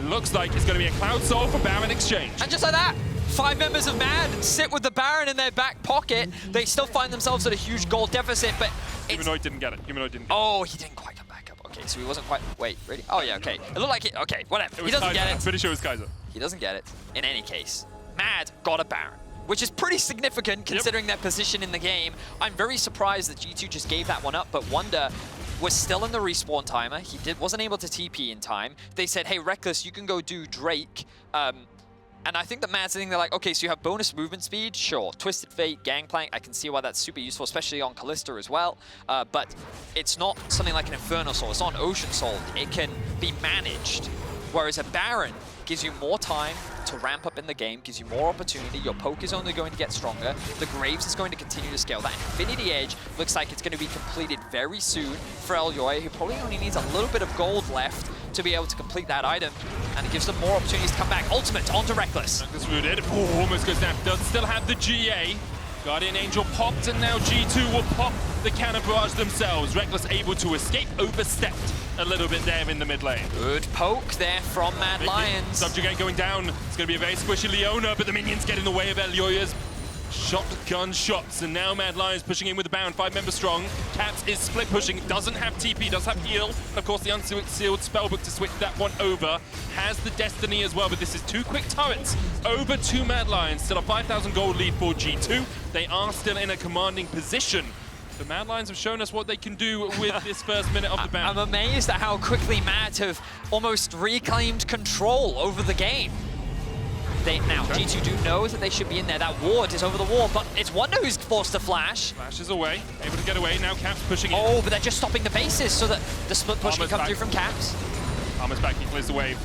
Looks like it's going to be a Cloud Soul for Baron exchange. And just like that, 5 members of MAD sit with the Baron in their back pocket. They still find themselves at a huge goal deficit, but Humanoid didn't get it. Humanoid didn't get it. Oh, he didn't quite come back up. Okay, so he wasn't quite... Wait, really? Oh, yeah, okay. It looked like it... Okay, whatever. He doesn't Kaiser. get it. I'm pretty sure it was Kaiser. He doesn't get it. In any case, MAD got a Baron, which is pretty significant considering their position in the game. I'm very surprised that G2 just gave that one up, but Wunder was still in the respawn timer. He wasn't able to TP in time. They said, hey, Rekkles, you can go do Drake. And I think that Mad's thinking, they're like, okay, so you have bonus movement speed, sure. Twisted Fate, Gangplank, I can see why that's super useful, especially on Kalista as well. But it's not something like an Inferno Soul, it's not an Ocean Soul. It can be managed, whereas a Baron gives you more time to ramp up in the game, gives you more opportunity. Your poke is only going to get stronger. The Graves is going to continue to scale. That Infinity Edge looks like it's going to be completed very soon for Elyoya, who probably only needs a little bit of gold left to be able to complete that item, and it gives them more opportunities to come back. Ultimate onto Rekkles. Rekkles rooted. Oh, almost goes down. Does still have the GA. Guardian Angel popped, and now G2 will pop the cannon barrage themselves. Rekkles able to escape, overstepped a little bit there in the mid lane. Good poke there from Mad Lions. Subjugate going down. It's going to be a very squishy Leona, but the minions get in the way of Elyoya's shotgun shots, and now Mad Lions pushing in with the Baron, 5 members strong. Caps is split pushing, doesn't have TP, does have heal, and of course the unsealed spellbook to switch that one over. Has the Destiny as well, but this is 2 quick turrets over to Mad Lions. Still a 5,000 gold lead for G2. They are still in a commanding position. The Mad Lions have shown us what they can do with this first minute of the battle. I'm amazed at how quickly Mad have almost reclaimed control over the game. Now, G2 do know that they should be in there. That ward is over the wall, but it's Wunder who's forced to flash. Flashes away, able to get away. Now Caps pushing in. Oh, but they're just stopping the bases so that the split push can come through from Caps. Armut's back, he clears the wave.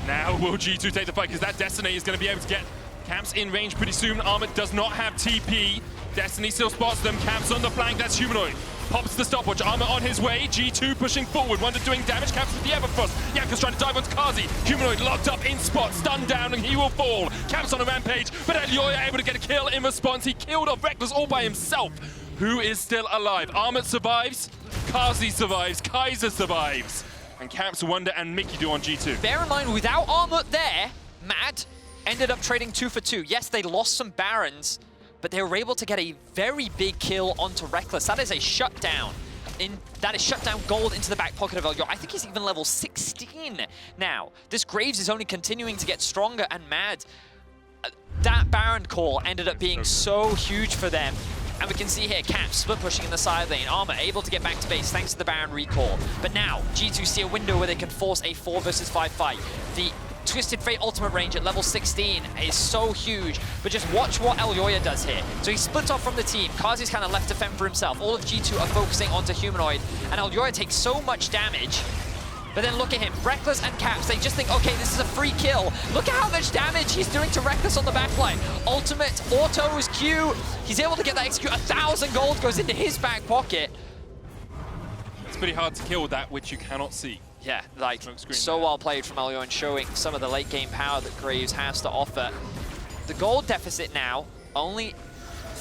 Now will G2 take the fight, because that Destiny is going to be able to get Caps in range pretty soon. Armut does not have TP. Destiny still spots them. Caps on the flank, that's Humanoid. Pops the stopwatch, Armut on his way, G2 pushing forward, Wunder doing damage, Caps with the Everfrost. Jankos trying to dive onto Carzzy. Humanoid locked up in spot, stunned down, and he will fall. Caps on a rampage, but Elyoya able to get a kill in response. He killed off Rekkles all by himself. Who is still alive? Armut survives, Carzzy survives, Kaiser survives. And Caps, Wunder, and Mikyx do on G2. Bear in mind, without Armut there, MAD ended up trading 2 for 2. Yes, they lost some Barons, but they were able to get a very big kill onto Rekkles. That is a shutdown. That is shutdown gold into the back pocket of Elyoya. I think he's even level 16 now. This Graves is only continuing to get stronger, and MAD, that Baron call ended up being so huge for them. And we can see here, Caps split pushing in the side lane. Armut able to get back to base thanks to the Baron recall. But now, G2 see a window where they can force a 4 versus 5 fight. The Twisted Fate ultimate range at level 16 is so huge, but just watch what Elyoya does here. So he splits off from the team. Carzzy's kind of left to fend for himself. All of G2 are focusing onto Humanoid, and Elyoya takes so much damage. But then look at him, Rekkles and Caps, they just think, okay, this is a free kill. Look at how much damage he's doing to Rekkles on the backline. Ultimate, autos, Q, he's able to get that execute. 1,000 gold goes into his back pocket. It's pretty hard to kill that which you cannot see. Yeah, like, so well played from Elyoya and showing some of the late game power that Graves has to offer. The gold deficit now, only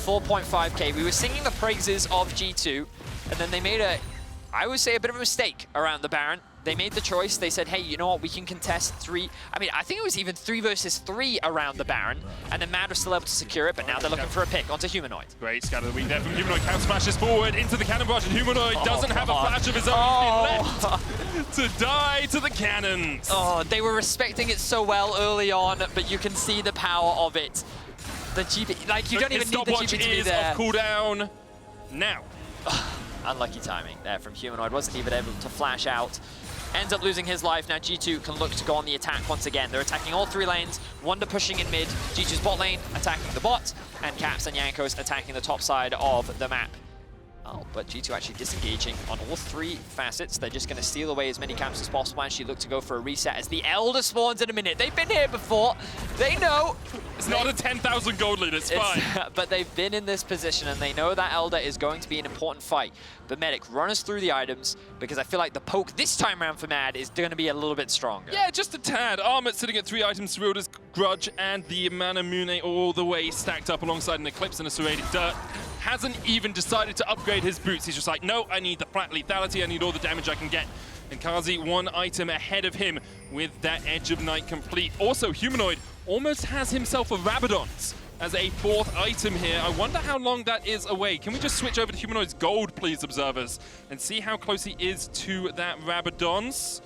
4.5k. We were singing the praises of G2, and then they made I would say a bit of a mistake around the Baron. They made the choice. They said, hey, you know what? We can contest 3. I mean, I think it was even 3 versus 3 around the Baron, and then MAD was still able to secure it, but now they're looking for a pick onto Humanoid. Great scatter of the week there from Humanoid. Caps smashes forward into the cannon barrage, and Humanoid doesn't have a flash of his own. He's been left to die to the cannons. Oh, they were respecting it so well early on, but you can see the power of it. The GP, like, you don't even need the GP to be there. Off cooldown now. Unlucky timing there from Humanoid. Wasn't even able to flash out. Ends up losing his life. Now G2 can look to go on the attack once again. They're attacking all 3 lanes. Wunder pushing in mid. G2's bot lane attacking the bot. And Caps and Jankos attacking the top side of the map. Oh, but G2 actually disengaging on all 3 facets. They're just going to steal away as many camps as possible. Actually look to go for a reset as the Elder spawns in a minute. They've been here before. They know. It's not a 10,000 gold lead, it's fine. But they've been in this position and they know that Elder is going to be an important fight. But Medic, run us through the items because I feel like the poke this time around for MAD is going to be a little bit stronger. Yeah, just a tad. Armut sitting at 3 items, Cerilda's Grudge and the Manamune all the way stacked up alongside an Eclipse and a Serrated Dirt. Hasn't even decided to upgrade his boots. He's just like, no, I need the flat lethality, I need all the damage I can get. And Carzzy 1 item ahead of him with that Edge of Night complete. Also, Humanoid almost has himself a Rabadon's as a 4th item here. I wonder how long that is away. Can we just switch over to Humanoid's gold, please, observers, and see how close he is to that Rabadon's?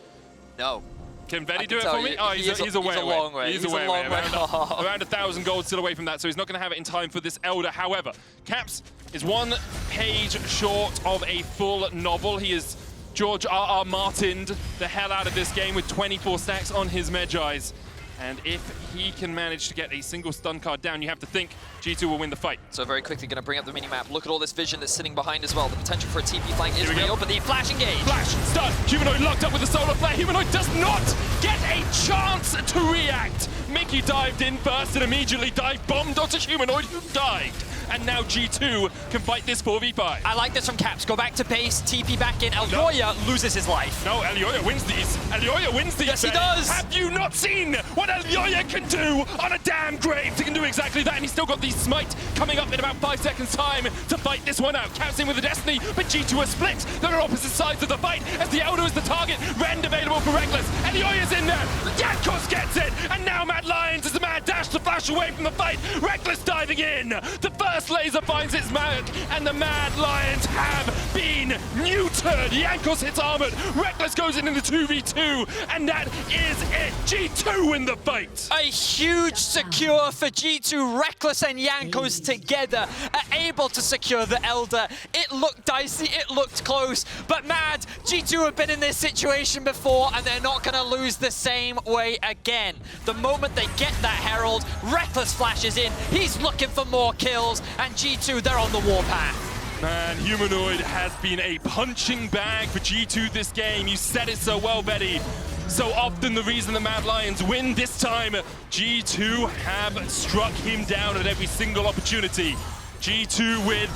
No. Can Vedi do it for me? Oh, he's a long way. He's a long way. Around 1,000 gold still away from that, so he's not going to have it in time for this Elder. However, Caps is 1 page short of a full novel. He is George R.R. Martin'd the hell out of this game with 24 stacks on his Medjais. And if he can manage to get a single stun card down, you have to think G2 will win the fight. So very quickly going to bring up the minimap. Look at all this vision that's sitting behind as well. The potential for a TP flank is real, but the flash engage. Flash, stun, Humanoid locked up with the solar flare. Humanoid does not get a chance to react. Mikyx dived in first and immediately dive bombed onto Humanoid, who dived. And now G2 can fight this 4v5. I like this from Caps. Go back to base, TP back in. Elyoya loses his life. No, Elyoya wins these. Elyoya wins these. Yes, he does. Have you not seen what Elyoya can do on a damn Graves? He can do exactly that, and he's still got the smite coming up in about 5 seconds time to fight this one out. Caps in with the Destiny, but G2 are split. They're on opposite sides of the fight as the Elder is the target. Rend available for Rekkles. Elyoya's in there. Jankos gets it, and now MAD Lions is the mad dash to flash away from the fight. Rekkles diving in. The first laser finds its mark, and the MAD Lions have been neutered. Jankos hits Armut. Rekkles goes in the 2v2, and that is it. G2 win the fight. A huge secure for G2. Rekkles and Jankos together are able to secure the Elder. It looked dicey, it looked close, but MAD, G2 have been in this situation before, and they're not going to lose the same way again. The moment they get that Herald, Rekkles flashes in. He's looking for more kills, and G2, they're on the warpath. Man, Humanoid has been a punching bag for G2 this game. You said it so well, Betty. So often the reason the MAD Lions win this time, G2 have struck him down at every single opportunity. G2 with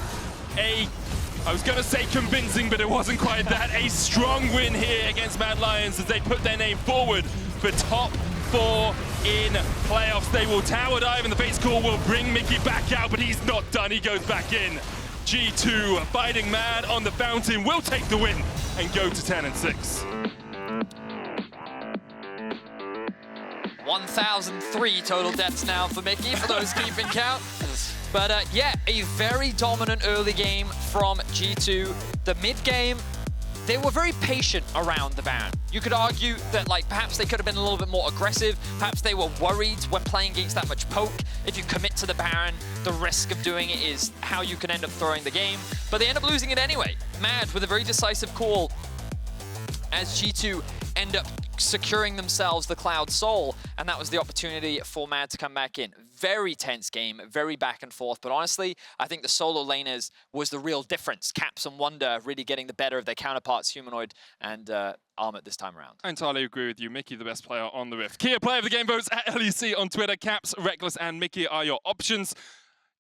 a I was going to say convincing, but it wasn't quite that. A strong win here against Mad Lions as they put their name forward for top 4 in playoffs. They will tower dive and the face call will bring Mikyx back out, but he's not done. He goes back in. G2 fighting Mad on the fountain will take the win and go to 10-6. 1,003 total deaths now for Mikyx, for those keeping count. But yeah, a very dominant early game from G2. The mid game, they were very patient around the Baron. You could argue that like perhaps they could have been a little bit more aggressive. Perhaps they were worried when playing against that much poke. If you commit to the Baron, the risk of doing it is how you can end up throwing the game. But they end up losing it anyway. Mad with a very decisive call as G2 end up securing themselves the Cloud Soul, and that was the opportunity for Mad to come back in. Very tense game, very back and forth, but honestly, I think the solo laners was the real difference. Caps and Wunder really getting the better of their counterparts, Humanoid and Armut this time around. I entirely agree with you. Mikyx, the best player on the Rift. Kia player of the game votes at LEC on Twitter. Caps, Rekkles, and Mikyx are your options.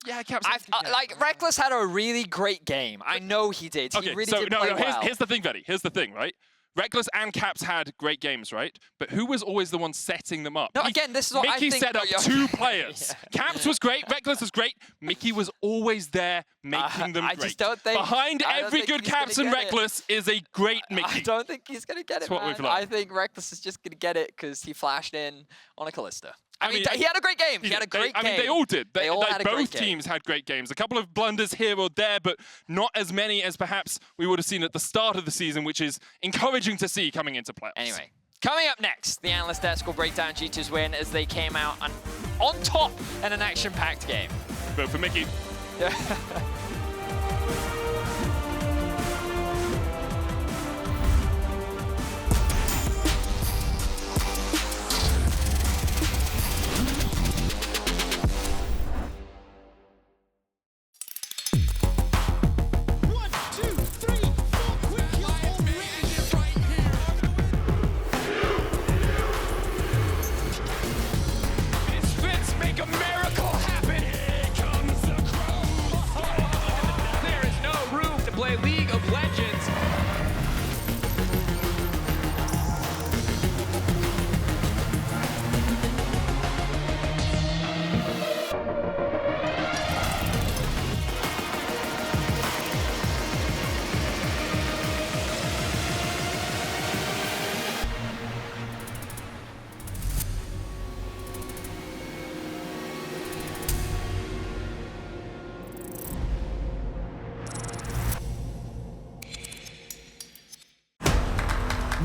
Yeah, Caps. Like, Rekkles had a really great game. I know he did. Okay, he really did play well. Here's the thing, Vedi. Here's the thing, right? Rekkles and Caps had great games, right? But who was always the one setting them up? No, again, this is what I think. Mikyx set up 2 players. Yeah. Caps was great, Rekkles was great. Mikyx was always there making them great. I just don't think... Behind every good Caps and Rekkles is a great Mikyx. I don't think he's going to get it, That's what we've learned. I think Rekkles is just going to get it because he flashed in on a Kalista. I mean, he had a great game. He had a great game. I mean, they all did. They all had a great both game. teams had great games. A couple of blunders here or there, but not as many as perhaps we would have seen at the start of the season, which is encouraging to see coming into playoffs. Anyway, coming up next, the Analyst Desk will break down G2's win as they came out on top in an action-packed game. Vote for Mikyx.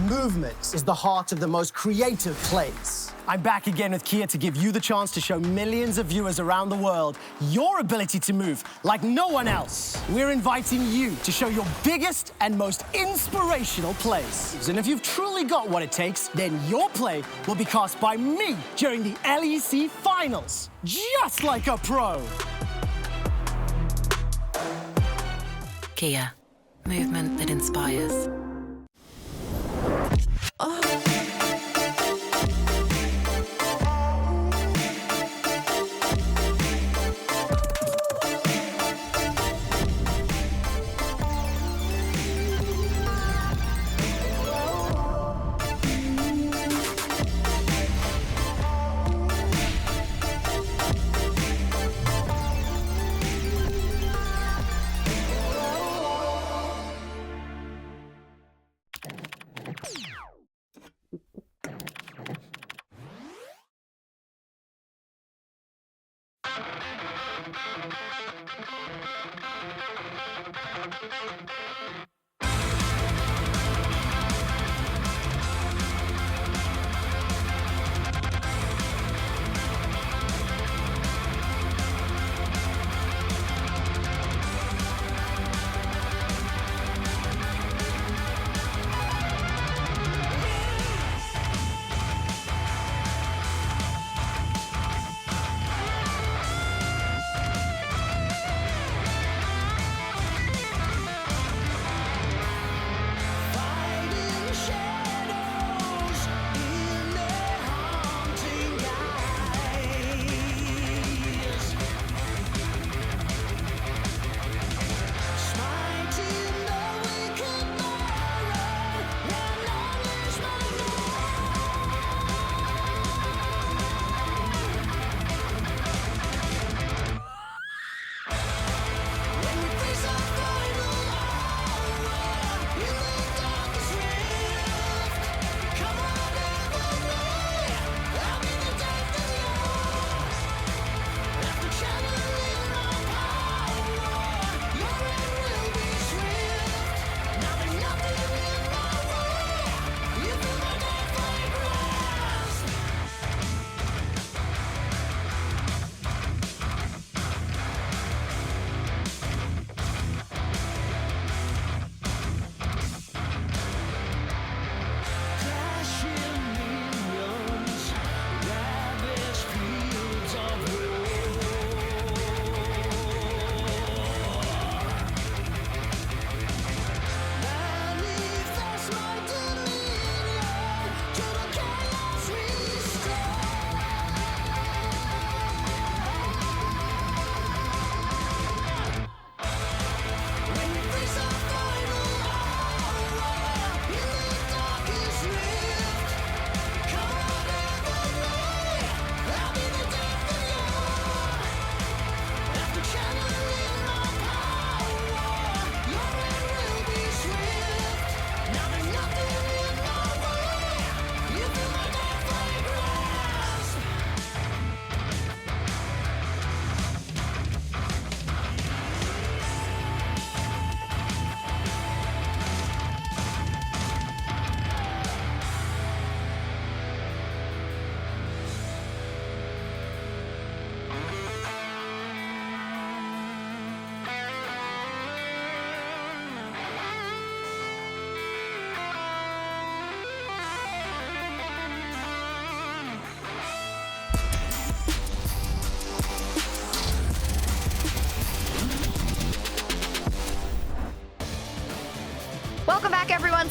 Movement is the heart of the most creative plays. I'm back again with Kia to give you the chance to show millions of viewers around the world your ability to move like no one else. We're inviting you to show your biggest and most inspirational plays. And if you've truly got what it takes, then your play will be cast by me during the LEC Finals, just like a pro. Kia, movement that inspires.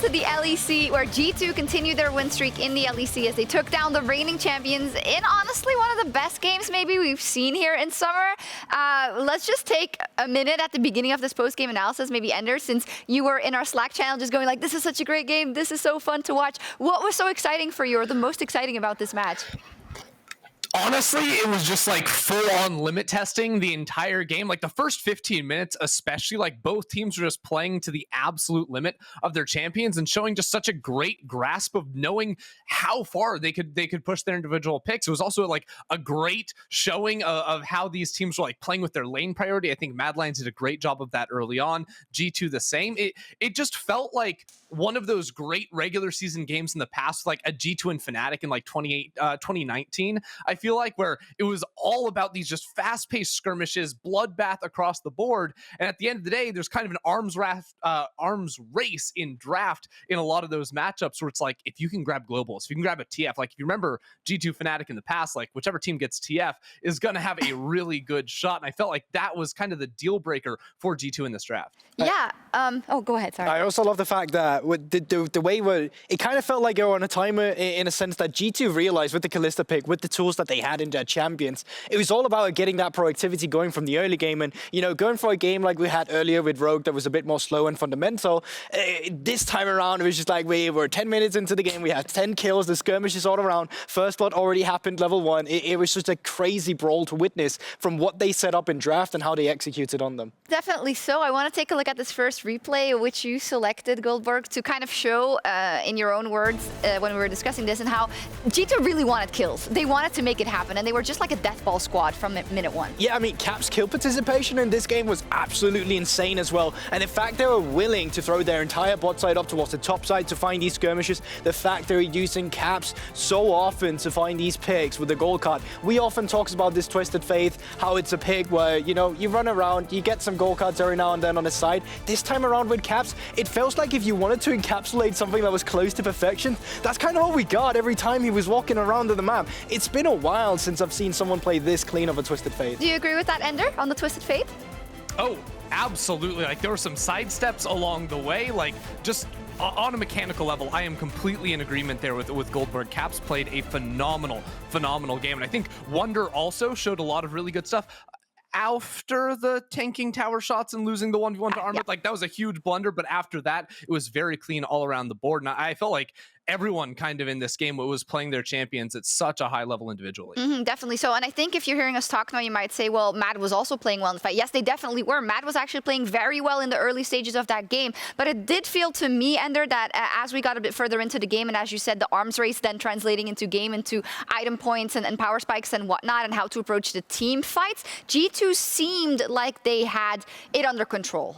to the LEC, where G2 continued their win streak in the LEC as they took down the reigning champions in honestly one of the best games maybe we've seen here in summer. Let's just take a minute at the beginning of this post-game analysis, maybe Ender, since you were in our Slack channel just going like, this is such a great game, this is so fun to watch. What was so exciting for you, or the most exciting about this match? Honestly, it was just like full-on limit testing the entire game. Like the first 15 minutes, especially, like both teams were just playing to the absolute limit of their champions and showing just such a great grasp of knowing how far they could push their individual picks. It was also like a great showing of how these teams were like playing with their lane priority. I think MAD Lions did a great job of that early on. G2 the same. It just felt like one of those great regular season games in the past, like a G2 and Fnatic in like 2019. I feel like, where it was all about these just fast-paced skirmishes, bloodbath across the board, and at the end of the day, there's kind of an arms race in draft in a lot of those matchups where it's like, if you can grab globals, if you can grab a TF, like if you remember G2 Fnatic in the past, like whichever team gets TF is going to have a really good shot, and I felt like that was kind of the deal breaker for G2 in this draft. Yeah. Oh, go ahead. Sorry. I also love the fact that with the way where it kind of felt like they were on a timer in a sense that G2 realized with the Kalista pick, with the tools that they had in their champions, it was all about getting that productivity going from the early game. And, you know, going for a game like we had earlier with Rogue that was a bit more slow and fundamental, this time around, it was just like we were 10 minutes into the game, we had 10 kills, the skirmishes all around, first blood already happened, level 1. It was just a crazy brawl to witness from what they set up in draft and how they executed on them. Definitely so. I want to take a look at this first replay, which you selected, Goldberg, to kind of show, in your own words, when we were discussing this, and how G2 really wanted kills. They wanted to make it happen, and they were just like a deathball squad from minute 1. Yeah, I mean, Cap's kill participation in this game was absolutely insane as well. And in fact, they were willing to throw their entire bot side up towards the top side to find these skirmishes. The fact they're using Caps so often to find these picks with the gold card. We often talk about this Twisted Faith, how it's a pick where, you know, you run around, you get some gold cards every now and then on the side. This time around with Caps, it feels like if you wanted to encapsulate something that was close to perfection, that's kind of what we got every time he was walking around the map. It's been a while since I've seen someone play this clean of a Twisted Faith. Do you agree with that, Ender, on the Twisted Faith? Oh, absolutely. Like there were some side steps along the way, like just on a mechanical level, I am completely in agreement there with Goldberg. Caps played a phenomenal game. And I think Wunder also showed a lot of really good stuff. After the tanking tower shots and losing the 1v1 to Armut, like that was a huge blunder, but after that, it was very clean all around the board. And I felt like everyone kind of in this game was playing their champions at such a high level individually. Definitely so. And I think if you're hearing us talk now, you might say, well, MAD was also playing well in the fight. Yes, they definitely were. MAD was actually playing very well in the early stages of that game. But it did feel to me, Ender, that as we got a bit further into the game, and as you said, the arms race then translating into item points and power spikes and whatnot, and how to approach the team fights, G2 seemed like they had it under control.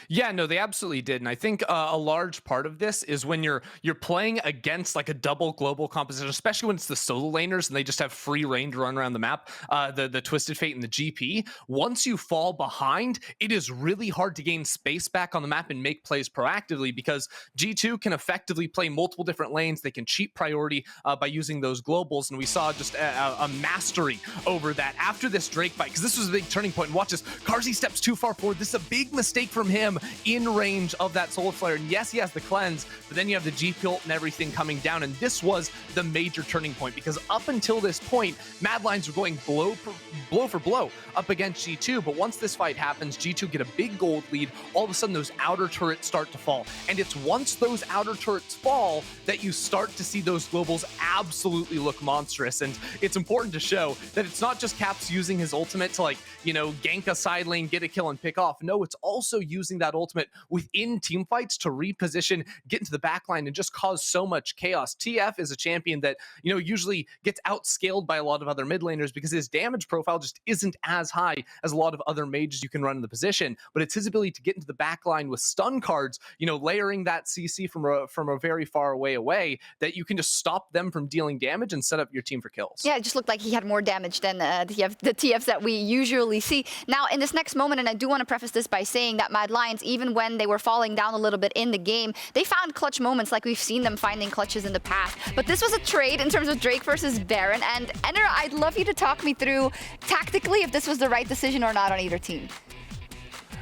Yeah, no, they absolutely did. And I think a large part of this is when you're playing against like a double global composition, especially when it's the solo laners and they just have free reign to run around the map, the Twisted Fate and the GP. Once you fall behind, it is really hard to gain space back on the map and make plays proactively, because G2 can effectively play multiple different lanes. They can cheat priority by using those globals. And we saw just a mastery over that after this Drake fight, because this was a big turning point. And watch this, Carzzy steps too far forward. This is a big mistake from him in range of that Solar Flare. And yes, he has the cleanse, but then you have the GP ult and everything coming down. And this was the major turning point, because up until this point, MAD Lions were going blow for blow up against G2. But once this fight happens, G2 get a big gold lead. All of a sudden, those outer turrets start to fall. And it's once those outer turrets fall that you start to see those globals absolutely look monstrous. And it's important to show that it's not just Caps using his ultimate to, like, you know, gank a side lane, get a kill and pick off. No, it's also using that ultimate within team fights to reposition, get into the backline, and just cause so much chaos. TF is a champion that, you know, usually gets outscaled by a lot of other mid laners because his damage profile just isn't as high as a lot of other mages you can run in the position. But it's his ability to get into the backline with stun cards, you know, layering that CC from a very far away that you can just stop them from dealing damage and set up your team for kills. Yeah, it just looked like he had more damage than the TFs that we usually see. Now, in this next moment, and I do want to preface this by saying that MAD Lions, even when they were falling down a little bit in the game, they found clutch moments like we've seen them finding clutches in the past. But this was a trade in terms of Drake versus Baron. And Ender, I'd love you to talk me through tactically if this was the right decision or not on either team.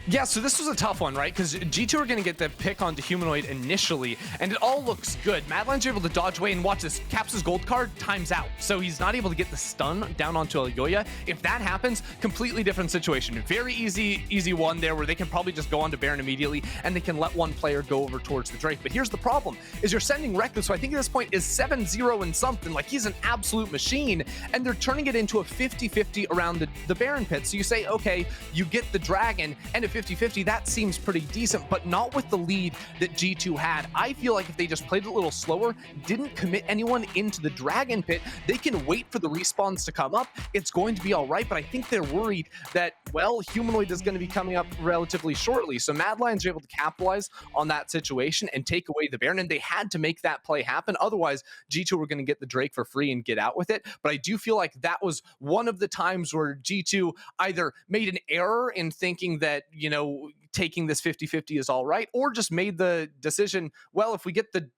Yeah, so this was a tough one, right? Because G2 are going to get the pick onto Humanoid initially, and it all looks good. MAD Lions are able to dodge away, and watch this. Caps' gold card times out, so he's not able to get the stun down onto Elyoya. If that happens, completely different situation. Very easy one there where they can probably just go onto Baron immediately, and they can let one player go over towards the Drake. But here's the problem, is you're sending Rekkles, who I think at this point is 7-0 and something. Like, he's an absolute machine, and they're turning it into a 50-50 around the Baron pit. So you say, okay, you get the Dragon, and 50-50, that seems pretty decent, but not with the lead that G2 had. I feel like if they just played it a little slower, didn't commit anyone into the Dragon pit, they can wait for the respawns to come up. It's going to be all right, but I think they're worried that, well, Humanoid is going to be coming up relatively shortly. So MAD Lions are able to capitalize on that situation and take away the Baron, and they had to make that play happen. Otherwise, G2 were going to get the Drake for free and get out with it. But I do feel like that was one of the times where G2 either made an error in thinking that, you know, taking this 50-50 is all right, or just made the decision, well, if we get the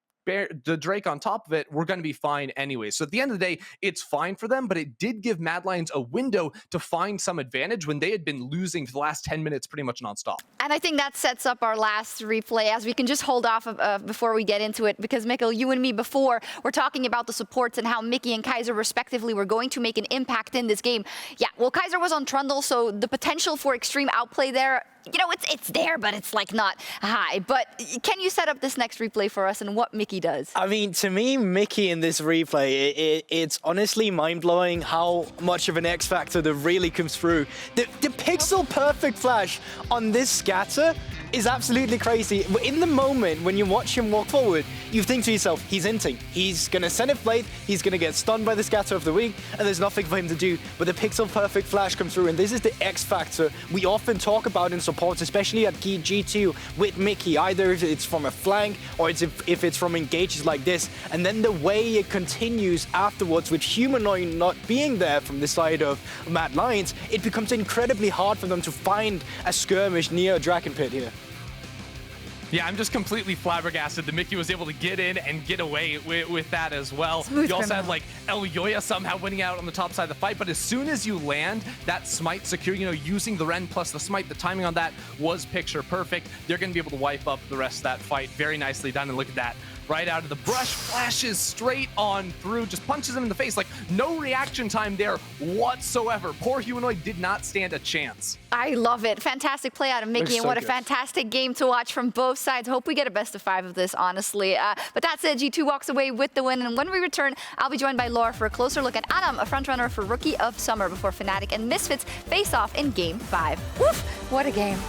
Drake on top of it, we're going to be fine anyway. So at the end of the day, it's fine for them, but it did give MAD Lions a window to find some advantage when they had been losing for the last 10 minutes pretty much nonstop. And I think that sets up our last replay, as we can just hold off before we get into it, because Mikkel, you and me before, we're talking about the supports and how Mikyx and Kaiser respectively were going to make an impact in this game. Yeah, well, Kaiser was on Trundle, so the potential for extreme outplay there, you know, it's there, but it's like not high. But can you set up this next replay for us and what Mikyx does? I mean, to me, Mikyx in this replay, it's honestly mind-blowing how much of an X factor that really comes through. The pixel perfect flash on this scatter is absolutely crazy. In the moment when you watch him walk forward, you think to yourself, he's inting. He's gonna send it blade, he's gonna get stunned by the scatter of the weak, and there's nothing for him to do. But the pixel perfect flash comes through, and this is the X factor we often talk about in supports, especially at G2 with Mikyx, either if it's from a flank or if it's from engages like this. And then the way it continues afterwards with Humanoid not being there from the side of MAD Lions, it becomes incredibly hard for them to find a skirmish near a Dragon Pit here. Yeah, I'm just completely flabbergasted that Mikyx was able to get in and get away with that as well. Smooth you also criminal. had like Elyoya somehow winning out on the top side of the fight, but as soon as you land that smite secure, you know, using the Ren plus the smite, the timing on that was picture perfect. They're going to be able to wipe up the rest of that fight. Very nicely done, and look at that. Right out of the brush, flashes straight on through, just punches him in the face. Like, no reaction time there whatsoever. Poor Humanoid did not stand a chance. I love it. Fantastic play out of Mikyx, Looks and so what a good. fantastic game to watch from both sides. Hope we get a best of 5 of this, honestly. But that's it. G2 walks away with the win, and when we return, I'll be joined by Laura for a closer look at Adam, a frontrunner for Rookie of Summer, before Fnatic and Misfits face off in Game 5. Woof! What a game.